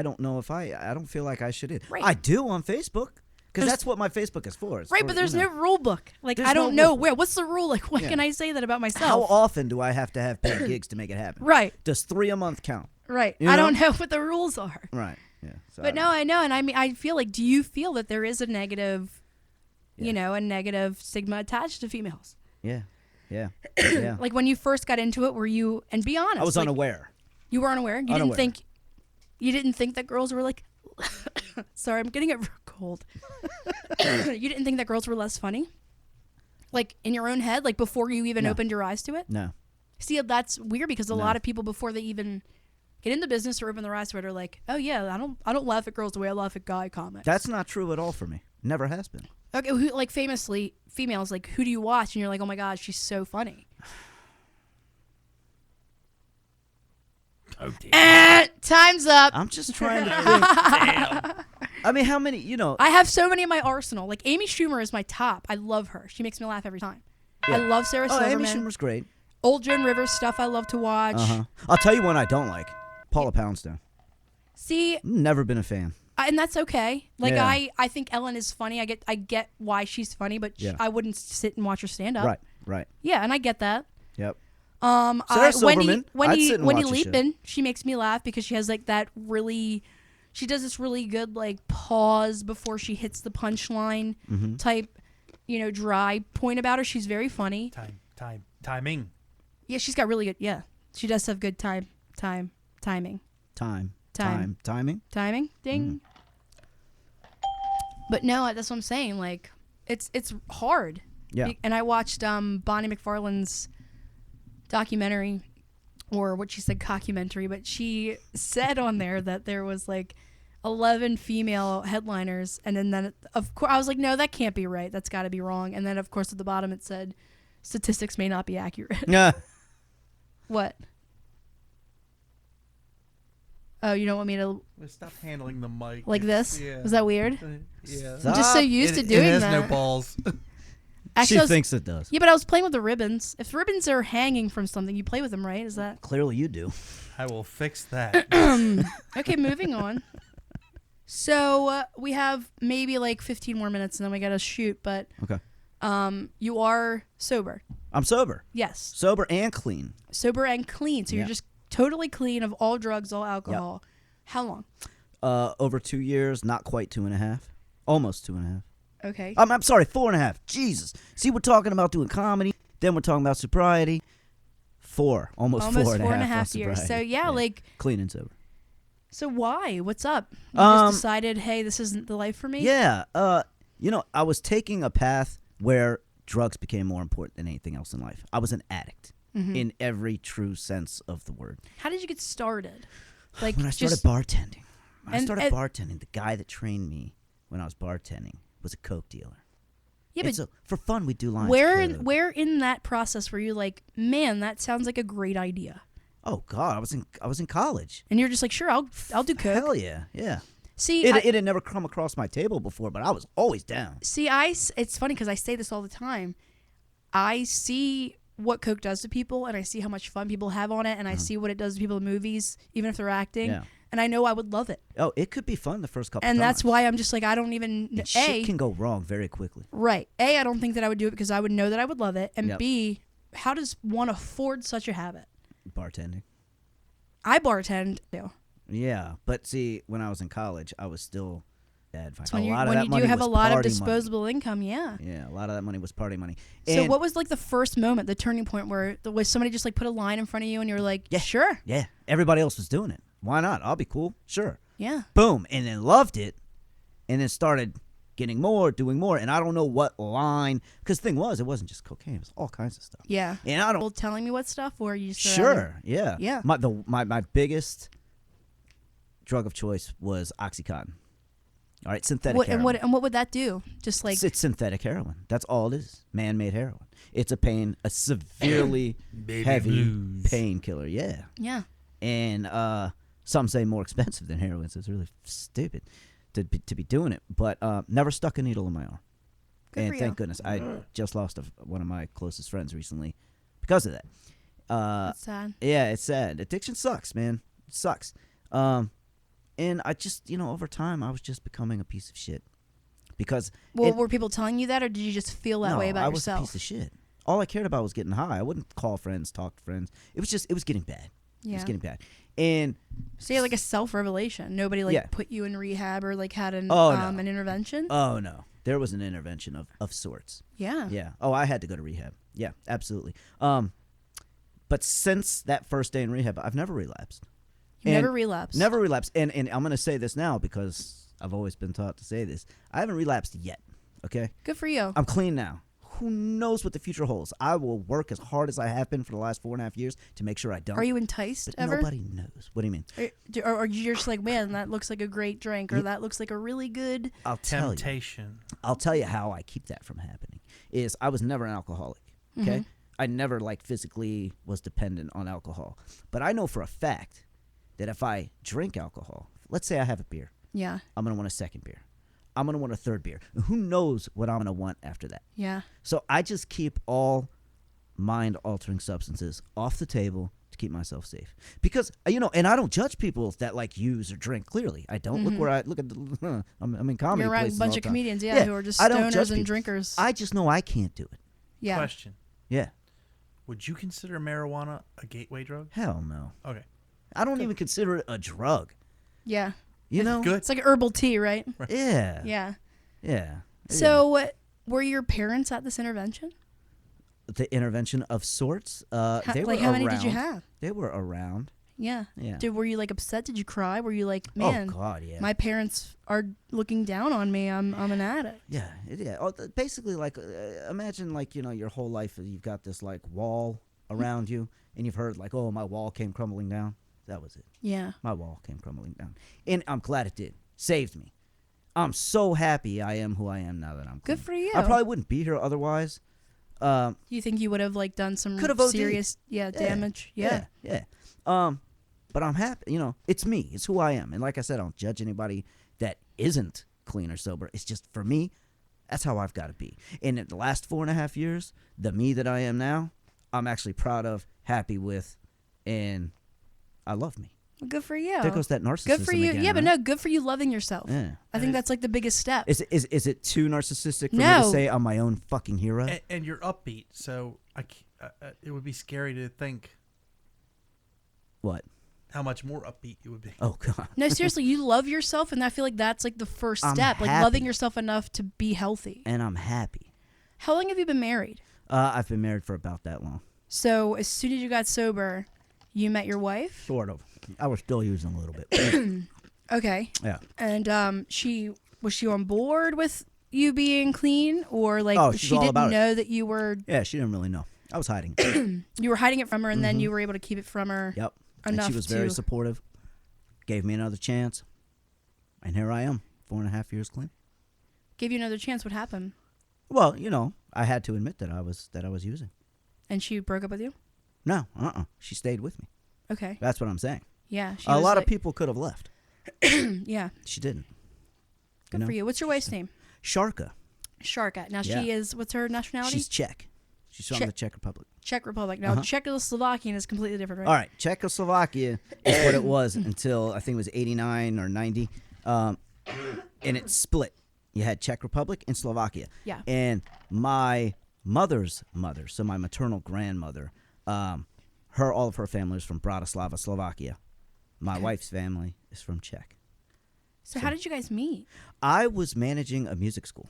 don't know if I don't feel like I should either. Right. I do on Facebook because There's- that's what my Facebook is for. It's Right, for, but there's you know. no rule book. Like, There's I don't no know rule. where. What's the rule? Like, when Yeah. can I say that about myself? How often do I have to have paid gigs to make it happen? Right. Does 3 a month count? Right. You I know? don't know what the rules are. Right. Yeah. So But no, I know, and I mean, I feel like, do you feel that there is a negative, Yeah. a negative stigma attached to females? Yeah. Yeah. Yeah. Like when you first got into it, were you? And be honest, I was like, unaware. You were unaware. You Unaware. didn't think that girls were like. Sorry, I'm getting it real cold. You didn't think that girls were less funny, like in your own head, like before you even No. opened your eyes to it. No. See, that's weird because a No. lot of people before they even get in the business or open their eyes to it are like, oh yeah, I don't laugh at girls the way I laugh at guy comics. That's not true at all for me. Never has been. Okay, who, like famously, females, like, who do you watch? And you're like, oh my God, she's so funny. Oh, damn. Time's up. I'm just trying to think. I mean, how many, I have so many in my arsenal. Like, Amy Schumer is my top. I love her. She makes me laugh every time. I love Sarah Oh, Silverman. Amy Schumer's great. Old Joan Rivers stuff I love to watch. I'll tell you one I don't like. Paula Poundstone. See, Never been a fan. and that's okay. Like, Yeah. I think Ellen is funny. I get why she's funny, but Yeah. I wouldn't sit and watch her stand up. Right. Yeah, and I get that. Yep. Sarah Silverman, I'd Wendy sit and Wendy watch a show. Liebman, she makes me laugh because she has like that really, she does this really good like pause before she hits the punchline Mm-hmm. type, dry point about her. She's very funny. Timing. Yeah, she's got really good. Yeah, she does have good timing. Timing. Timing. Ding. But no, that's what I'm saying. Like, it's hard. Yeah. And I watched Bonnie McFarlane's documentary, or what she said, cockumentary, but she said on there that there was like 11 female headliners, and then of course I was like, no, that can't be right. That's got to be wrong. And then of course at the bottom it said, statistics may not be accurate. Yeah. What? Oh, you don't want me to Stop handling the mic. like this? Yeah. Was that weird? Yeah. I'm just so used to It doing has that. no balls. Actually, She I was, thinks it does. yeah, but I was playing with the ribbons. If ribbons are hanging from something, you play with them, right? Is that Clearly you do. I will fix that. okay? Moving on. So we have maybe like 15 more minutes, and then we gotta shoot. But Okay. you are sober. I'm sober. Yes, Sober and clean. sober and clean. So Yeah. you're just totally clean of all drugs, all alcohol. How long? Over 2 years, not quite 2.5. Almost 2.5. Okay. I'm sorry, 4.5. Jesus. See, we're talking about doing comedy. Then we're talking about sobriety. Almost four and a half on years. So sobriety. yeah, like, clean and sober. so why? What's up? You just decided, hey, this isn't the life for me. Yeah. I was taking a path where drugs became more important than anything else in life. I was an addict in every true sense of the word. How did you get started? Like When I started just bartending. When I and- started and- bartending, the guy that trained me when I was bartending was a coke dealer. yeah, And but so for fun, we do lines. where where in that process were you like, man, that sounds like a great idea, Oh God, I was in college. and you're just like, sure, I'll do coke. Hell yeah, yeah. See, It had never come across my table before, but I was always down. it's funny because I say this all the time. I see what coke does to people, and I see how much fun people have on it, and I see what it does to people in movies, even if they're acting. Yeah. And I know I would love it, Oh, it could be fun the first couple. and times. that's why I'm just like, I don't even And shit can go wrong very quickly. right. I don't think that I would do it because I would know that I would love it, and Yep. B, how does one afford such a habit? Bartending. I bartend too. Yeah, but see, when I was in college, I was still bad. It's A when, lot of when that you do money have a was lot of party money. disposable income, yeah. Yeah, a lot of that money was party money. So And- what was like the first moment, the turning point where was somebody just like put a line in front of you and you were like, Yeah. sure, Yeah, everybody else was doing it. Why not? I'll be cool. Sure. yeah. Boom, and then loved it, and then started getting more, doing more, and I don't know what line. Because the thing was, it wasn't just cocaine; it was all kinds of stuff. Yeah. And I don't. People telling me what stuff, or you just Sure. Yeah. Yeah. My biggest drug of choice was OxyContin. All right, synthetic What, heroin. and what would that do? Just like It's synthetic heroin. That's all it is. Man-made heroin. It's a severely heavy blues. painkiller. Yeah. yeah. And some say more expensive than heroin, so it's really stupid to be doing it. But never stuck a needle in my arm. Good And for thank you. goodness, I just lost one of my closest friends recently because of that. That's sad. Yeah, it's sad. Addiction sucks, man. It sucks. And I just, over time, I was just becoming a piece of shit. Because Well, were people telling you that, or did you just feel that no, way about I was yourself? a piece of shit. All I cared about was getting high. I wouldn't call friends, talk to friends. It was getting bad. It Yeah. was getting bad. And So you had like a self-revelation. Nobody like Yeah. put you in rehab or like had an Oh, no. an intervention. oh no, there was an intervention of sorts. Yeah. Yeah. Oh, I had to go to rehab. Yeah, absolutely. But since that first day in rehab, I've never relapsed. You And never relapsed. Never relapsed. And I'm going to say this now because I've always been taught to say this. I haven't relapsed yet. Okay? Good for you. I'm clean now. Who knows what the future holds? I will work as hard as I have been for the last 4.5 years to make sure I don't. Are you enticed But ever? nobody knows. What do you mean? Or are you just like, man, that looks like a great drink, or that looks like a really good. I'll tell you. Temptation. I'll tell you how I keep that from happening. Is I was never an alcoholic. Okay? I never physically was dependent on alcohol. But I know for a fact that if I drink alcohol, let's say I have a beer, Yeah. I'm going to want a second beer. I'm going to want a third beer. And who knows what I'm going to want after that? Yeah. So I just keep all mind-altering substances off the table to keep myself safe. Because, and I don't judge people that use or drink, clearly. I don't. Look where I look at I'm in comedy You're around a places bunch all of the time. comedians, yeah, who are just I don't judge stoners and people. drinkers. I just know I can't do it. Yeah. Question. Yeah. Would you consider marijuana a gateway drug? Hell no. Okay. I don't even consider it a drug. Yeah. You know? Good. It's like herbal tea, right? Yeah. Yeah. Yeah. So, were your parents at this intervention? The intervention of sorts. They were how many around. did you have? They were around. Yeah. Yeah. Were you upset? Did you cry? Were you like, man, Oh God, yeah. my parents are looking down on me. I'm an addict. Yeah. Oh, basically, imagine your whole life you've got this wall around you, and you've heard like, oh, my wall came crumbling down. That was it. Yeah. My wall came crumbling down, and I'm glad it did. Saved me. I'm so happy I am who I am now that I'm clean. Good for you. I probably wouldn't be here otherwise. You think you would have like done some Could have OD'd. serious damage? Yeah. Yeah. But I'm happy. You know, it's me. It's who I am. And like I said, I don't judge anybody that isn't clean or sober. It's just for me, that's how I've got to be. And in the last 4.5 years, the me that I am now, I'm actually proud of, happy with, and I love me. Well, good for you. There goes that narcissism Good for you. again, Yeah, but right? no, good for you loving yourself. Yeah. I think that's like the biggest step. Is it too narcissistic for me No. to say I'm my own fucking hero? And you're upbeat, so it would be scary to think What? how much more upbeat you would be. Oh, God. No, seriously, you love yourself, and I feel like that's like the first I'm step, like happy. loving yourself enough to be healthy. And I'm happy. How long have you been married? I've been married for about that long. So as soon as you got sober, you met your wife. Sort of. I was still using a little bit. Okay. Yeah. And was she on board with you being clean, or like Oh, she's she all didn't about it. know that you were Yeah, she didn't really know. I was hiding. you were hiding it from her, and then you were able to keep it from her. Yep. And Enough she was very to- supportive. Gave me another chance. And here I am, 4.5 years clean. Give you another chance. What happened? Well, you know, I had to admit that I was using. And she broke up with you? No, she stayed with me. Okay. That's what I'm saying. Yeah. She A was lot of like- people could have left. Yeah. She didn't. Good for you. What's your wife's name? Sharka. Sharka. Now Yeah. she is. What's her nationality? She's Czech. She's from Czech. the Czech Republic. Czech Republic. Now Czechoslovakian is completely different, right? All right, Czechoslovakia is what it was until I think it was 89 or 90, and it split. You had Czech Republic and Slovakia. Yeah. And my mother's mother, so my maternal grandmother, all of her family is from Bratislava, Slovakia. My wife's family is from Czech. So how did you guys meet? I was managing a music school.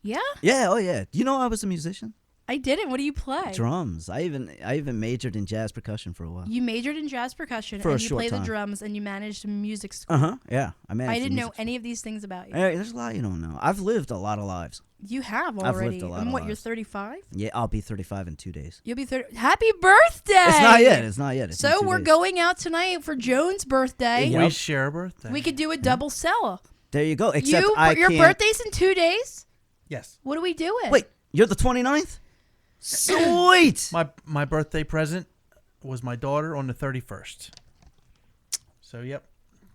Yeah. Yeah, oh yeah. Do you know I was a musician? I didn't. What do you play? Drums. I even majored in jazz percussion for a while. You majored in jazz percussion, For a and you short play the time. drums, and you managed a music school. Yeah. I managed. I a didn't know music school. any of these things about you. Hey, there's a lot you don't know. I've lived a lot of lives. You have I've already. lived a lot And of what? You're lives. 35. Yeah, I'll be 35 in 2 days. You'll be 30. Happy birthday! It's not yet. It's not yet. It's in So 2 we're days. going out tonight for Joan's birthday. Yep. We share a birthday. We could do a double sell. There you go. Except I your can't. birthday's in 2 days. Yes. What are we doing? Wait, you're the 29th? Sweet. My birthday present was my daughter on the 31st. So yep.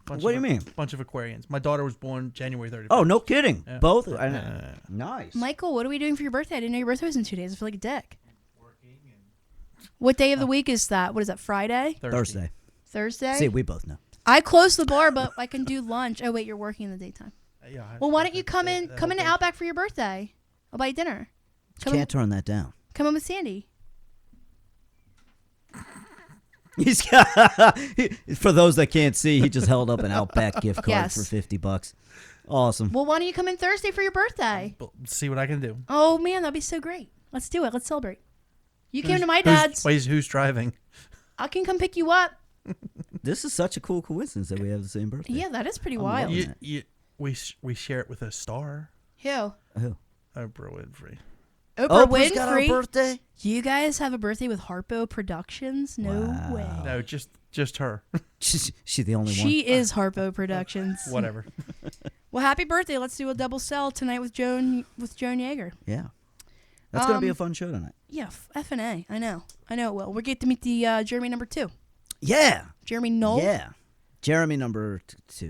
What do you mean? Bunch of Aquarians. My daughter was born January 31st. Oh, no kidding. Yeah. Both. Yeah. Nice. Michael, what are we doing for your birthday? I didn't know your birthday was in 2 days. I feel like a dick. What day of the week is that? What is that? Friday? Thursday. Thursday? See, we both know. I close the bar, but I can do lunch. Oh wait, you're working in the daytime. Yeah. Well, why don't you come in to Outback for your birthday? I'll buy you dinner. You can't turn that down. Come in with Sandy. He's got, for those that can't see, he just held up an Outback gift card Yes. for $50. Awesome. Well, why don't you come in Thursday for your birthday? See what I can do. Oh man, that'd be so great. Let's do it. Let's celebrate. You came to my dad's. Who's driving? I can come pick you up. This is such a cool coincidence that we have the same birthday. Yeah, that is pretty I'm wild. loving We share it with a star. Who? Who? Oprah Winfrey. Oprah Oprah's got our Winfrey. birthday? You guys have a birthday with Harpo Productions? No Wow. way. No, just her. She's the only one. She is Harpo Productions. Whatever. Well, happy birthday. Let's do a double sell tonight with Joan Yeager. Yeah. That's going to be a fun show tonight. Yeah, F&A. I know it will. We get to meet the Jeremy number 2. Yeah. Jeremy Knoll. Yeah. Jeremy number 2.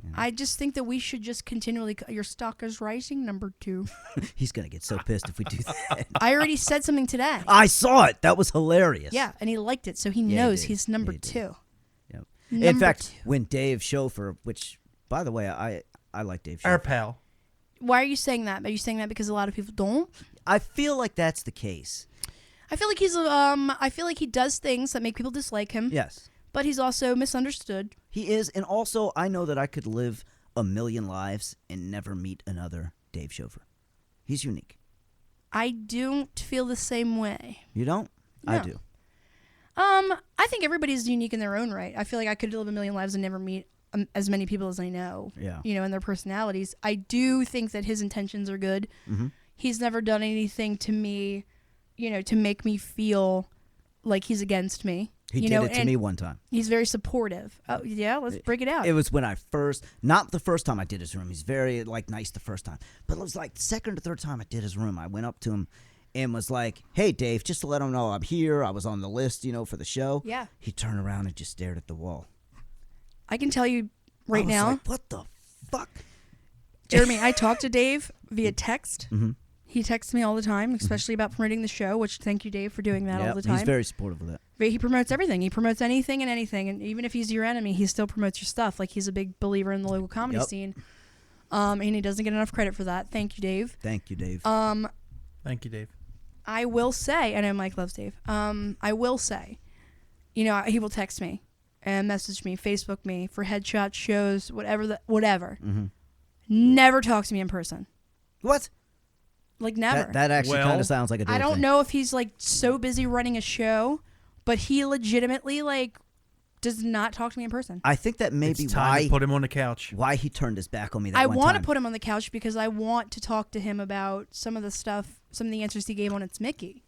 Yeah. I just think that we should just continually. Your stock is rising, number 2. He's going to get so pissed if we do that. I already said something today. I saw it. That was hilarious. Yeah, and he liked it, so he Yeah, he knows did. he's number Yeah, he 2. did. Yep. In Number fact, 2. when Dave Schofer, which, by the way, I like Dave Our Schofer. pal. Why are you saying that? Are you saying that because a lot of people don't? I feel like that's the case. I feel like he's I feel like he does things that make people dislike him. Yes. But he's also misunderstood. He is. And also, I know that I could live a million lives and never meet another Dave Schofer. He's unique. I don't feel the same way. You don't? I No. do. I think everybody's unique in their own right. I feel like I could live a million lives and never meet as many people as I know. Yeah. You know, and their personalities. I do think that his intentions are good. Mm-hmm. He's never done anything to me, you know, to make me feel like he's against me. He you did know, it to and me one time. He's very supportive. Oh yeah, let's break it out. It was when I first, not the first time I did his room. He's very like nice the first time, but it was like the second or third time I did his room. I went up to him and was like, "Hey, Dave, just to let him know I'm here. I was on the list, for the show." Yeah. He turned around and just stared at the wall. I can tell you right I was now, like, what the fuck? Jeremy, I talk to Dave via text. Mm-hmm. He texts me all the time, especially about promoting the show, which thank you, Dave, for doing that all the time. He's very supportive of that. But he promotes everything. He promotes anything and anything. And even if he's your enemy, he still promotes your stuff. Like, he's a big believer in the local comedy Yep. scene. And he doesn't get enough credit for that. Thank you, Dave. Thank you, Dave. Thank you, Dave. I will say, I know Mike loves Dave. I will say, he will text me and message me, Facebook me for headshots, shows, whatever. Mm-hmm. Never talk to me in person. What? Like, never. That actually Well, kind of sounds like a Dave I don't thing. know if he's like so busy running a show, but he legitimately like does not talk to me in person. I think that may be It's time to why put him on the couch. he turned his back on me that I one want to time. put him on the couch because I want to talk to him about some of the stuff, some of the answers he gave on It's Mickey.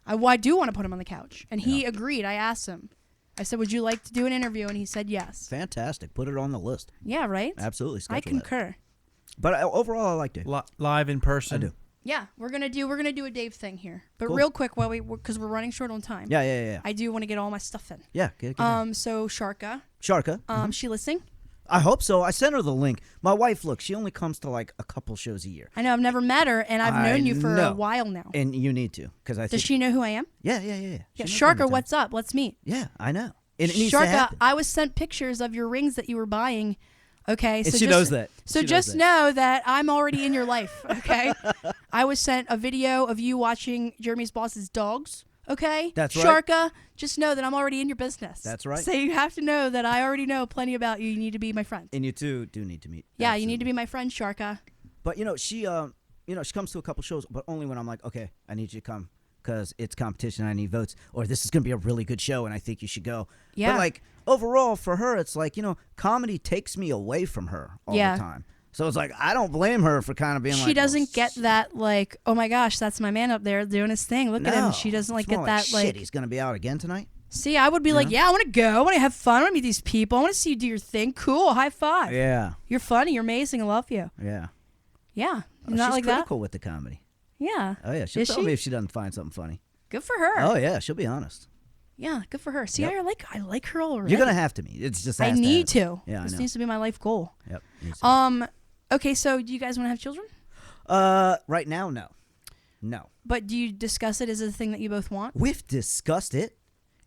I do want to put him on the couch, and he agreed. I asked him. I said, "Would you like to do an interview?" And he said yes. Fantastic. Put it on the list. Yeah, right. Absolutely. I schedule that. concur. But overall, I like Dave. Live in person. I do. Yeah, we're gonna do a Dave thing here, but Cool. real quick while because we're running short on time. Yeah. I do want to get all my stuff in. Yeah. Get in. So Sharka, Sharka. she listening? I hope so. I sent her the link. My wife, look, she only comes to like a couple shows a year. I know I've never met her, and I've known you for a know. while now. And you need to, because I think. Does she know who I am? Yeah. Yeah, She knows every Sharka, time. what's up? Let's meet. Yeah, I know. And it needs to Sharka, happen. I was sent pictures of your rings that you were buying. Okay, And so she just, knows that. So She knows just that. know that I'm already in your life. Okay, I was sent a video of you watching Jeremy's boss's dogs. Okay, That's right. Sharka, just know that I'm already in your business. That's right. So you have to know that I already know plenty about you. You need to be my friend. And you two do need to meet. Yeah, you need to Absolutely. be my friend, Sharka. But she she comes to a couple shows, but only when I'm like, okay, I need you to come because it's competition. I need votes, or this is gonna be a really good show, and I think you should go. Yeah. But like overall, for her, it's like comedy takes me away from her all Yeah. the time. So it's like I don't blame her for kind of being like. She doesn't well, get that like, oh my gosh, that's my man up there doing his thing. Look at him. no. She doesn't like It's get more that shit, like. he's gonna be out again tonight. See, I would be like, yeah, I want to go. I want to have fun. I want to meet these people. I want to see you do your thing. Cool. High five. Yeah, You're funny. You're amazing. I love you. yeah. Yeah. Oh, Not she's like that. critical with the comedy. Yeah. Oh yeah, she'll Is tell she? me if she doesn't find something funny. Good for her. Oh yeah, she'll be honest. Yeah. Good for her. See, Yep. I like her already. You're gonna have to meet. It's just I has need to. to. Yeah, I This know. needs to be my life goal. Yep. needs to. Okay. So, do you guys want to have children? Right now, no. But do you discuss it as a thing that you both want? We've discussed it,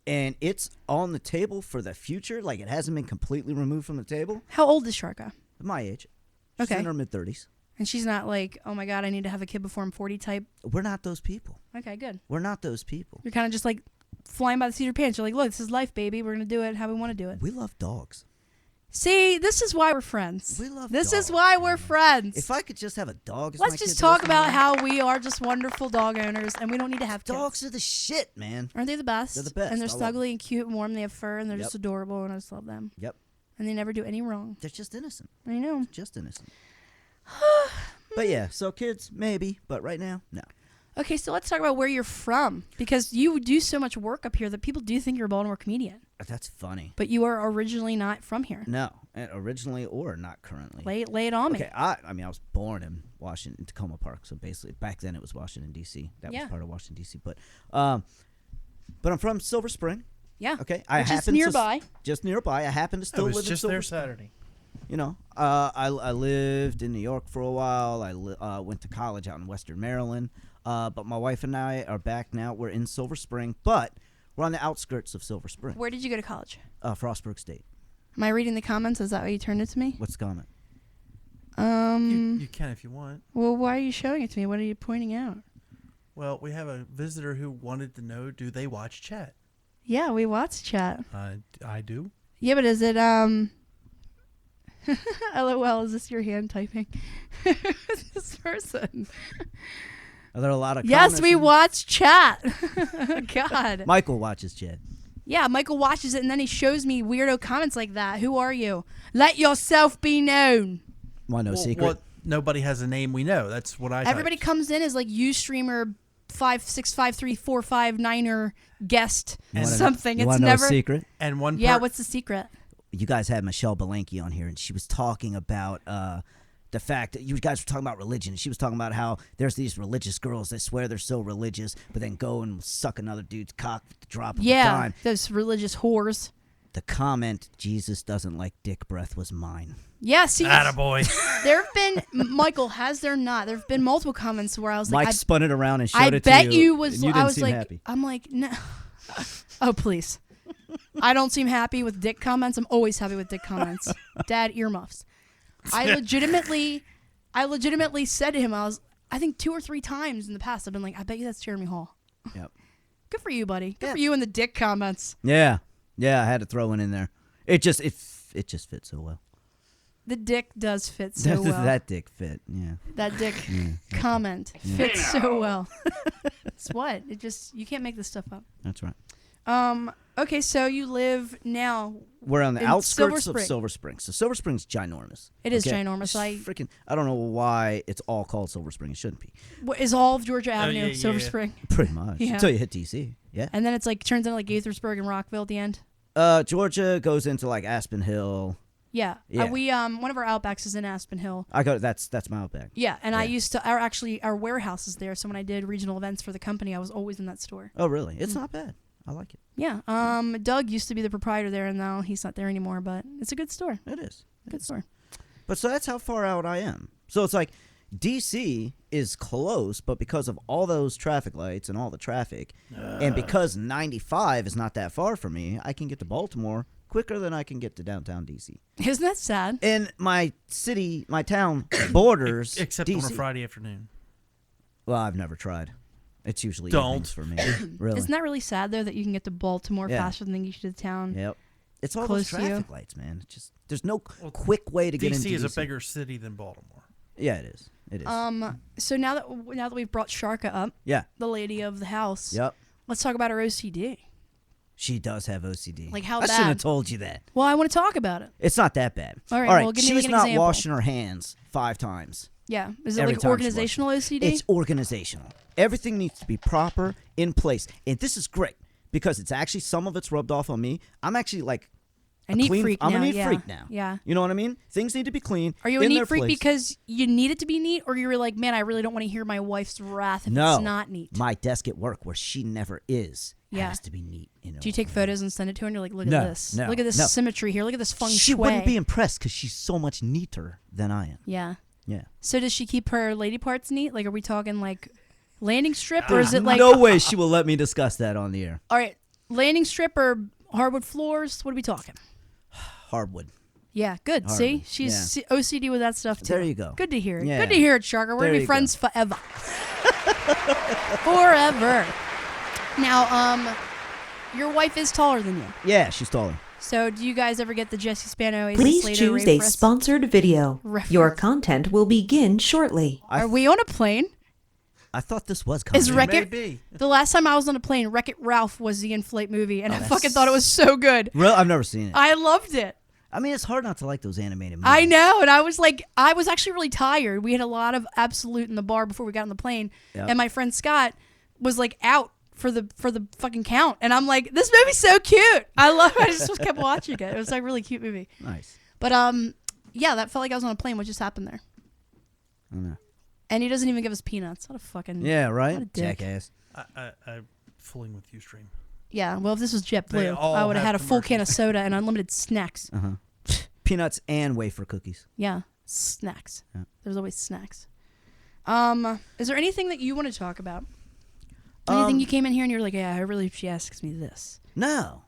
and it's on the table for the future. Like it hasn't been completely removed from the table. How old is Sharka? My age. She's Okay. in her mid-30s. And she's not like, oh my God, I need to have a kid before I'm 40 type. We're not those people. Okay, good. We're not those people. You're kind of just like flying by the seat of your pants. You're like, look, this is life, baby. We're going to do it how we want to do it. We love dogs. See, this is why we're friends. We love This is dogs, why we're friends. If I could just have a dog as Let's my just kid talk does, about man. how we are just wonderful dog owners and we don't need to have kids. Dogs are the shit, man. Aren't they the best? They're the best. And they're I love them. snuggly and cute and warm. They have fur and they're Yep. just adorable and I just love them. Yep. And they never do any wrong. They're just innocent. I know. Just innocent. But yeah, so kids, maybe. But right now, no. Okay, so let's talk about where you're from because you do so much work up here that people do think you're a Baltimore comedian. That's funny. But you are originally not from here. No, and originally or not currently. Lay it on me. Okay, I mean, I was born in Washington, Tacoma Park, so basically back then it was Washington D.C. That Yeah. was part of Washington D.C. But I'm from Silver Spring. Yeah. Okay, Which is nearby. Just nearby. I happen to I still was live in just Silver there Spring. Saturday. I lived in New York for a while. I went to college out in Western Maryland. But my wife and I are back now. We're in Silver Spring, but we're on the outskirts of Silver Spring. Where did you go to college? Frostburg State. Am I reading the comments? Is that why you turned it to me? What's the comment? You can if you want. Well, why are you showing it to me? What are you pointing out? Well, we have a visitor who wanted to know, do they watch chat? Yeah, we watched chat. I do. Yeah, but is it LOL, is this your hand typing? This person. Are there a lot of Yes, comments we in- watch chat. God. Michael watches Chad. Yeah, Michael watches it and then he shows me weirdo comments like that. Who are you? Let yourself be known. Want no secret? Nobody has a name we know. That's what I thought. Everybody comes in as like Ustreamer 5'6", 5'3", 4'5", 9er guest something. You It's wanna know a never. secret? And one Yeah, part, what's the secret? You guys had Michelle Belenky on here, and she was talking about the fact that you guys were talking about religion. She was talking about how there's these religious girls that swear they're so religious, but then go and suck another dude's cock with the drop of a Yeah, dime. those religious whores. The comment, "Jesus doesn't like dick breath," was mine. Yeah, see, attaboy. there have been Michael. Has there not? There have been multiple comments where I was Mike like, spun it around and showed I it bet to you. you was. and you I didn't was seem like, happy. I'm like, no. Oh please. I don't seem happy with dick comments. I'm always happy with dick comments. Dad, earmuffs. I legitimately said to him, I think 2 or 3 times in the past, I've been like, I bet you that's Jeremy Hall. Yep. Good for you, buddy. Good for you in the dick comments. Yeah, I had to throw one in there. It just fits so well. The dick does fit so well. That dick fit. Yeah. That dick comment fits so well. It's what? You can't make this stuff up. That's right. Okay, so you live now. We're on the in outskirts Silver of Spring. Silver Spring. So Silver Spring's ginormous. It is okay? ginormous. I don't know why it's all called Silver Spring. It shouldn't be. Is all of Georgia Avenue yeah, Silver yeah. Spring? Pretty much. Yeah. Until you hit DC. Yeah. And then it's like turns into like Gaithersburg and Rockville at the end. Georgia goes into like Aspen Hill. Yeah. Yeah. We one of our Outbacks is in Aspen Hill. That's my outback. Yeah, and I Yeah. used to our warehouse is there. So when I did regional events for the company, I was always in that store. Oh really? It's not bad. I like it. Yeah. Doug used to be the proprietor there, and now he's not there anymore. But it's a good store. It is. Good store. But so that's how far out I am. So it's like DC is close, but because of all those traffic lights and all the traffic, and because 95 is not that far from me, I can get to Baltimore quicker than I can get to downtown DC. Isn't that sad? And my town borders Except DC. on a Friday afternoon. Well, I've never tried. It's usually Don't. evenings for me. Really. Isn't that really sad though that you can get to Baltimore Yeah. faster than you get to town? Yep. It's all Close those to you. traffic lights, man. It's just there's no quick way to get into DC is a DC. bigger city than Baltimore. Yeah, it is. It is. So now that we've brought Sharka up, yeah. the lady of the house, Yep. let's talk about her OCD. She does have OCD. Like, how I shouldn't have bad? told you that. Well, I want to talk about it. It's not that bad. All right, well, give me, she's like, an not example. washing her hands 5 times. Yeah, is it Every like time she organizational OCD? It's organizational. Everything needs to be proper, in place. And this is great because it's actually some of it's rubbed off on me. I'm actually like a neat freak I'm now. a neat yeah. freak now. Yeah. You know what I mean? Things need to be clean. Are you a in neat their freak place. because you need it to be neat, or you're like, man, I really don't want to hear my wife's wrath if No, it's not neat? my desk at work, where she never is, Yeah. has to be neat. You know. Do you take photos and send it to her and you're like, look No, at this. no, Look at this no. symmetry here. Look at this feng shui. She wouldn't be impressed because she's so much neater than I am. Yeah. Yeah. So does she keep her lady parts neat? Like, are we talking like landing strip, or is it like no way she will let me discuss that on the air. All right, landing strip or hardwood floors? What are we talking? Hardwood. Yeah, good. Hardwood, See, she's OCD with that stuff too. There you go. Good to hear it. Yeah. Good to hear it, Sharker. We're There gonna be you friends forever. Forever. Now, your wife is taller than you. Yeah, she's taller. So, do you guys ever get the Jesse Spano? Asa Please Slater choose a reference? sponsored video. Reference. Your content will begin shortly. Are we on a plane? I thought this was coming. Is Wreck-It? Maybe. The last time I was on a plane, Wreck-It Ralph was the Inflate movie, and I that's- fucking thought it was so good. Real? I've never seen it. I loved it. I mean, it's hard not to like those animated movies. I know, and I was actually really tired. We had a lot of Absolute in the bar before we got on the plane, Yep. and my friend Scott was like out for the fucking count, and I'm like, this movie's so cute. I just kept watching it. It was like a really cute movie. Nice. But yeah, that felt like I was on a plane. What just happened there? I know. And he doesn't even give us peanuts. What a fucking Yeah, right? What a dick. Jackass. I'm fooling with Ustream. Yeah. Well, if this was They JetBlue, all I would have have had a full can of commercials. soda and unlimited snacks. Peanuts and wafer cookies. Yeah, snacks. Yeah. There's always snacks. Is there anything that you want to talk about? Anything you came in here and you're like, yeah, I really, she asks me this. No,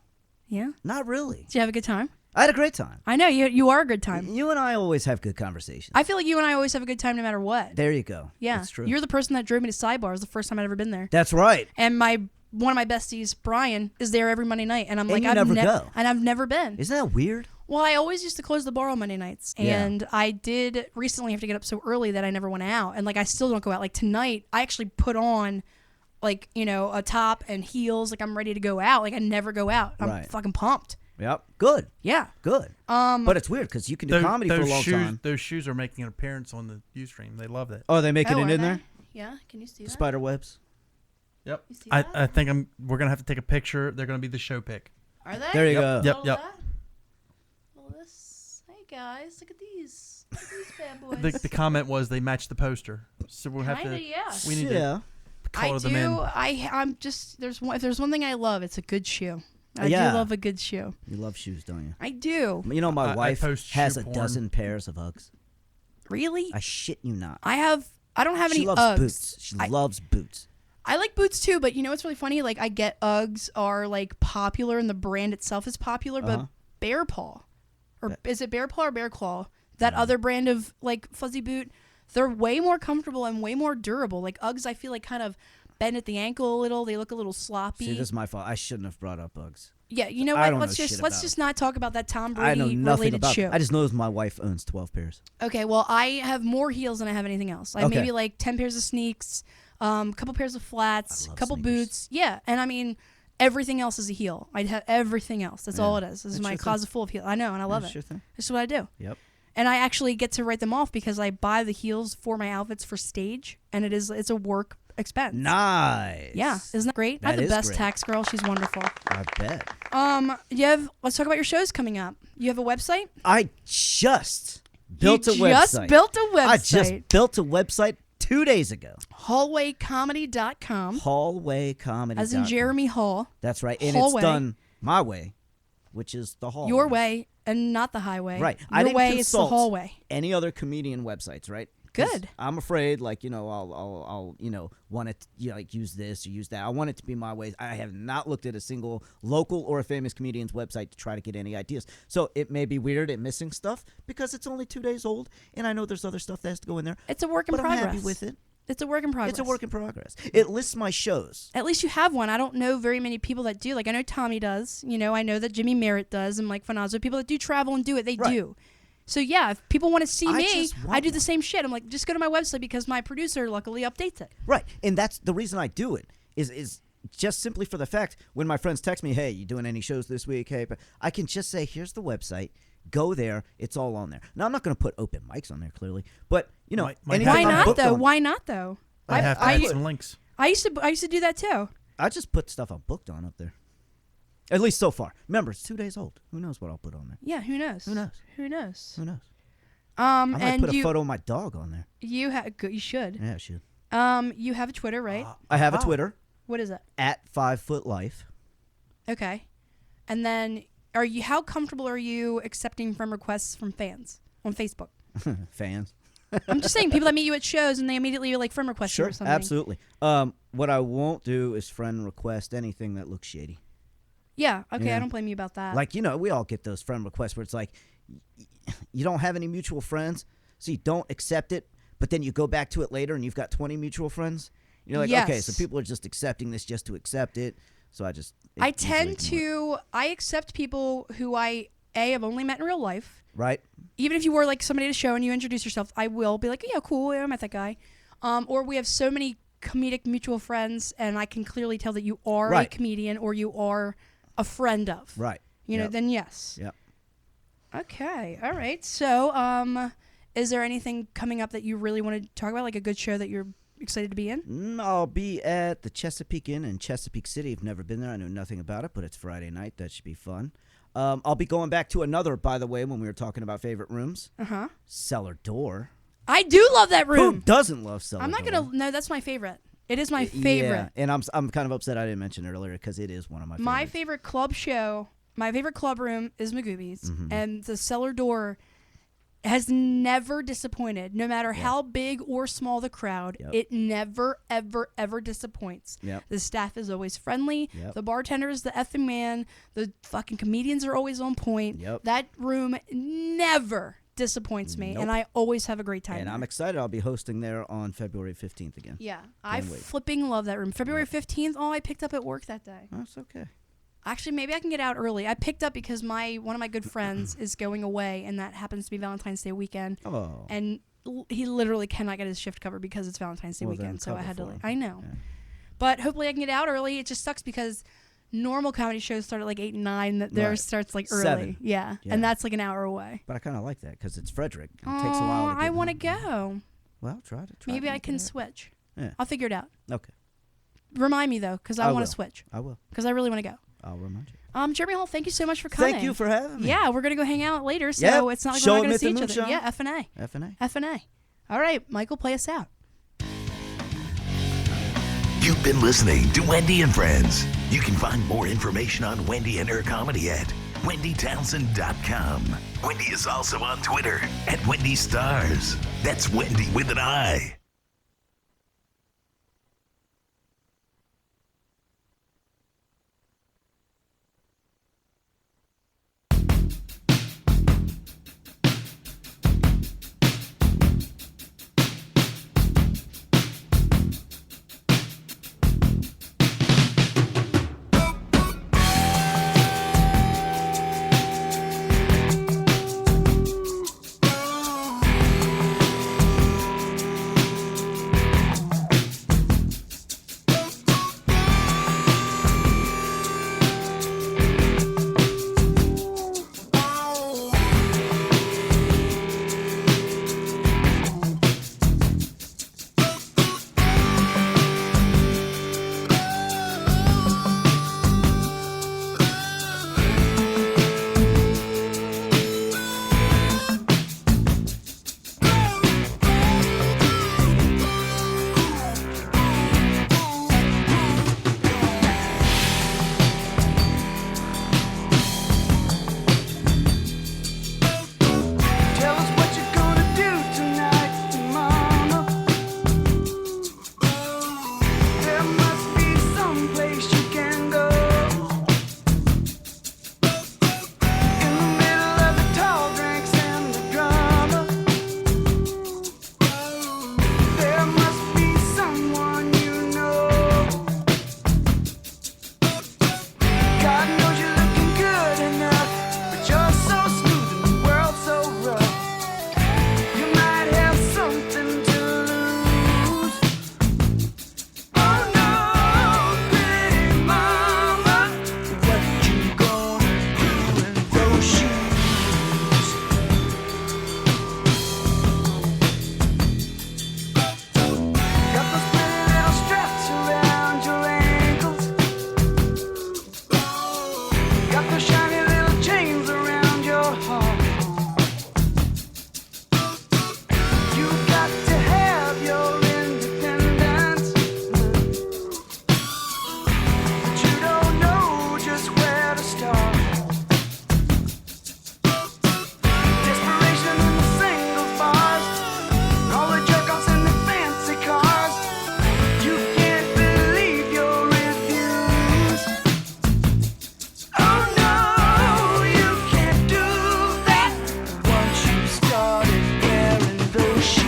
Yeah? not really. Did you have a good time? I had a great time. I know, you are a good time. You and I always have good conversations. I feel like you and I always have a good time no matter what. There you go. Yeah. That's true. You're the person that drove me to Sidebars the first time I'd ever been there. That's right. And one of my besties, Brian, is there every Monday night. And I'm And like, you I've never never go. And I've never been. Isn't that weird? Well, I always used to close the bar on Monday nights. Yeah. And I did recently have to get up so early that I never went out. And like, I still don't go out. Like tonight, I actually put on like, a top and heels. Like I'm ready to go out. Like I never go out. I'm Right. fucking pumped. Yep. Good. Yeah. Good. But it's weird because you can do comedy for a long shoes, time. Those shoes are making an appearance on the Ustream. They love that. Oh, they making Oh, it are in they? there? Yeah. Can you see that? Spider webs. Yep. You see I that? think we're gonna have to take a picture. They're gonna be the show pic. Are they? There you Yep, go. yep. All that? Well, this. Hey guys, look at these. Look at these bad boys. The comment was they matched the poster, so we'll have Kinda, to. yeah. We need Yeah. to color I them do. in. I'm just if there's one thing I love, it's a good shoe. I Yeah. do love a good shoe. You love shoes, don't you? I do. You know, my I wife post has shoe a porn. dozen pairs of Uggs. Really? I shit you not. I don't have She any loves Uggs. boots. She loves boots. I like boots too, but you know what's really funny? Like I get Uggs are like popular and the brand itself is popular, Uh-huh. but Bear Paw, or is it Bear Paw or Bear Claw? That other brand of like fuzzy boot, they're way more comfortable and way more durable. Like Uggs, I feel like kind of bend at the ankle a little. They look a little sloppy. See, this is my fault. I shouldn't have brought up Uggs. Yeah, you know I what? don't Let's know just shit let's about just not talk about that Tom I know Brady nothing related about shoe. it. I just know my wife owns 12 pairs. Okay, well I have more heels than I have anything else. I have Okay. maybe like 10 pairs of sneaks, couple pairs of flats, I love couple sneakers. boots. Yeah, and I mean everything else is a heel. I'd have everything else. That's all it is. This is That's my your thing. closet full of heels. I know, and I love That's it. your thing. That's what I do. Yep. And I actually get to write them off because I buy the heels for my outfits for stage, and it's a work expense. Nice. Yeah, isn't that great? I have That the is best great. tax girl. She's wonderful. I bet. Let's talk about your shows coming up. You have a website? I just built You a website. just built a website. I just built a website 2 days ago. Hallwaycomedy.com. Hallway Comedy. As in Jeremy Hall. That's right. And Hallway. it's done my way, which is the hallway. Your way and not the highway. Right. Your I didn't way is the consult hallway. any other comedian websites, right? 'Cause Good. I'm afraid, like, I'll want it, like use this or use that. I want it to be my way. I have not looked at a single local or a famous comedian's website to try to get any ideas. So it may be weird and missing stuff because it's only 2 days old, and I know there's other stuff that has to go in there. It's a work in But progress. I'm happy with it. It's a work in progress. It's a work in progress. It lists my shows. At least you have one. I don't know very many people that do. Like I know Tommy does. I know that Jimmy Merritt does, and Mike Finazzo. People that do travel and do it, they Right. do. So yeah, if people want to see I me, just want I do the one. same shit. I'm like, just go to my website because my producer luckily updates it. Right. And that's the reason I do it is just simply for the fact when my friends text me, hey, you doing any shows this week? Hey, but I can just say, here's the website. Go there. It's all on there. Now, I'm not going to put open mics on there, clearly. But, Might anything have Why I'm not booked though? on- Why not though? I have to add some links. I used to do that too. I just put stuff I'm booked on up there. At least so far. Remember, it's 2 days old. Who knows what I'll put on there? Yeah, who knows? Who knows? Who knows? Who knows? I might And put a you photo of my dog on there. you should. Yeah, I should. You have a Twitter, right? I have a Twitter, What is it? at 5footlife. Okay. And then how comfortable are you accepting friend requests from fans on Facebook? Fans. I'm just saying people that meet you at shows and they immediately like friend request you Sure, or something. absolutely. What I won't do is friend request anything that looks shady. Yeah, okay, Yeah. I don't blame you about that. Like, we all get those friend requests where it's like, you don't have any mutual friends, so you don't accept it, but then you go back to it later and you've got 20 mutual friends. You're like, okay, so Yes. people are just accepting this just to accept it. So I just I usually tend ignore it. to I accept people who I have only met in real life. Right? Even if you were like somebody at a show and you introduce yourself, I will be like, yeah, cool, yeah, I met that guy. Or we have so many comedic mutual friends, and I can clearly tell that you are Right. a comedian or you are a friend of. Right. You know, Yep. then yes. Yep. Okay, all right. So, is there anything coming up that you really want to talk about, like a good show that you're excited to be in? I'll be at the Chesapeake Inn in Chesapeake City. I've never been there. I know nothing about it, but it's Friday night. That should be fun. I'll be going back to another, by the way, when we were talking about favorite rooms. Uh-huh. Cellar Door. I do love that Who room. doesn't love Cellar I'm not Door? going to, no, that's my favorite. It is my favorite. Yeah, and I'm kind of upset I didn't mention it earlier because it is one of my favorites. My favorite club show, my favorite club room is Magoobies, Mm-hmm. and the Cellar Door has never disappointed. No matter how big or small the crowd, Yep. it never, ever, ever disappoints. Yep. The staff is always friendly. Yep. The bartender is the effing man. The fucking comedians are always on point. Yep. That room never disappoints me, Nope. and I always have a great time. And there. I'm excited. I'll be hosting there on February 15th again. Yeah, I Can't wait. flipping love that room. February 15th. Oh, I picked up at work that day. That's okay. Actually, maybe I can get out early. I picked up because one of my good friends is going away, and that happens to be Valentine's Day weekend. Oh. And he literally cannot get his shift covered because it's Valentine's Day Well, then weekend. So I cover had to. for him. I know, Yeah. but hopefully I can get out early. It just sucks because normal comedy shows start at like 8 and 9. That theirs Right. starts like early. 7. Yeah, Yeah. and that's like an hour away. But I kind of like that because it's Frederick. It takes a while to get I want to home. go. Well, try to. Maybe I make can it happen. switch. Yeah. I'll figure it out. Okay. remind me though, because I I want will. to switch. I will. Because I really want to go. I'll remind you. Jeremy Hall, thank you so much for coming. Thank you for having me. Yeah, we're gonna go hang out later, so Yep. it's not like Show we're not at gonna Myth see and each other. Moonshine. Yeah, F&A. F&A. F&A. All right, Michael, play us out. You've been listening to Wendy and Friends. You can find more information on Wendy and her comedy at wendytownsend.com. Wendy is also on Twitter at Wendy Stars. That's Wendy with an I. Tell us what you're gonna do tonight, mama. There must be some place you can go. In the middle of the tall drinks and the drama, there must be someone you know. God knows you're looking good enough, but you're so smooth and the world's so rough. You might have something to lose. Oh no, pretty mama, what you gonna do in those shoes? Got those pretty little straps around your ankles. Got those shiny little chains around your heart. You got to have your independence, but you don't know just where to start. Desperation in the singles bars, all the jerk-offs in the fancy cars. You can't believe your reviews. Oh no, you can't do that once you started wearing those shoes.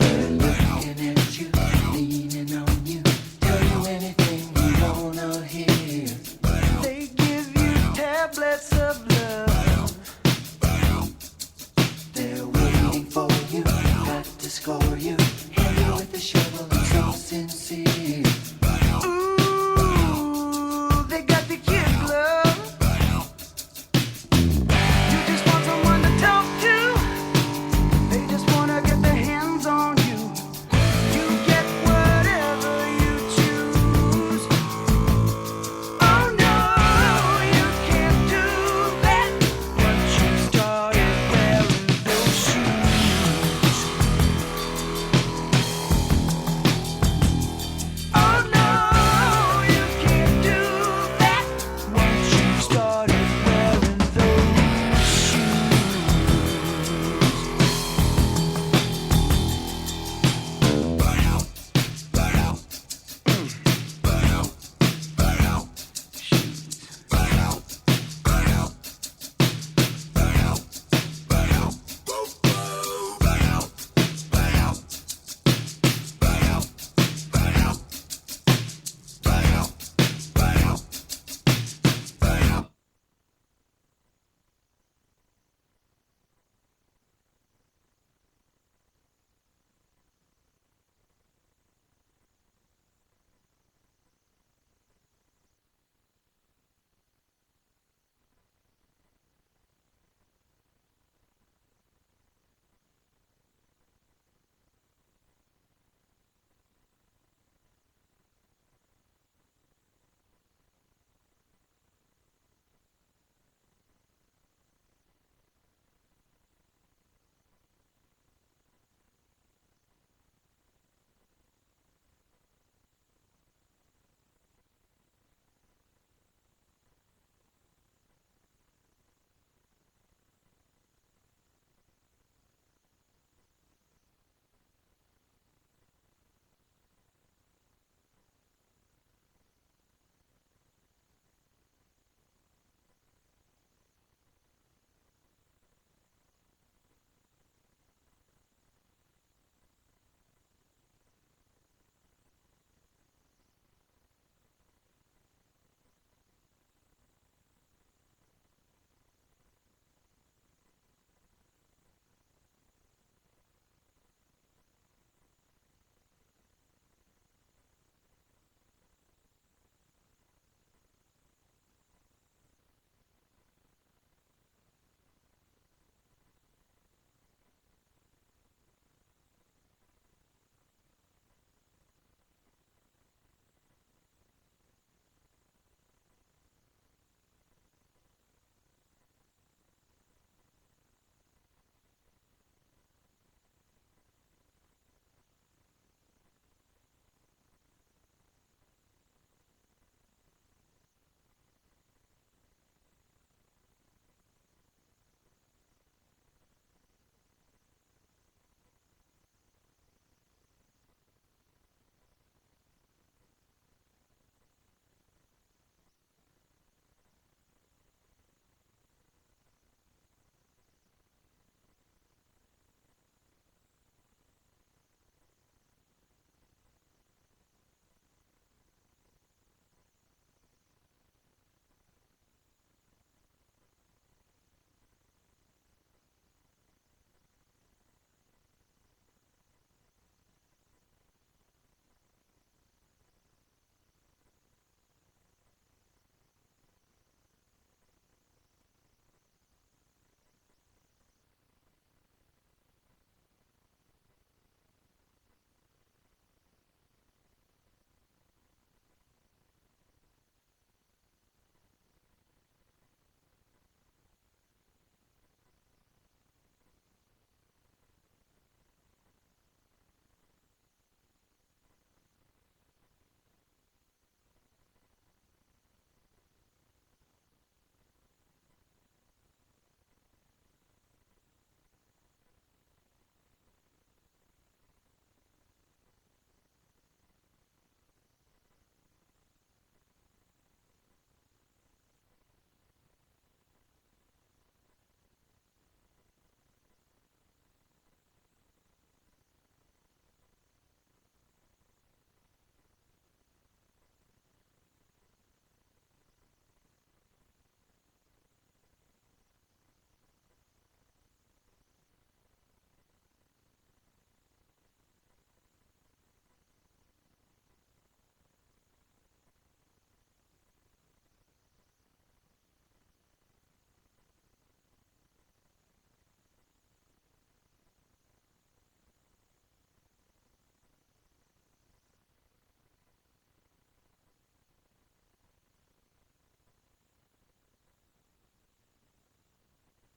Looking at you, leaning on you, tell you anything you wanna hear. They give you tablets of love. They're waiting for you, got to score you. Hit you with a shovel and so sincere.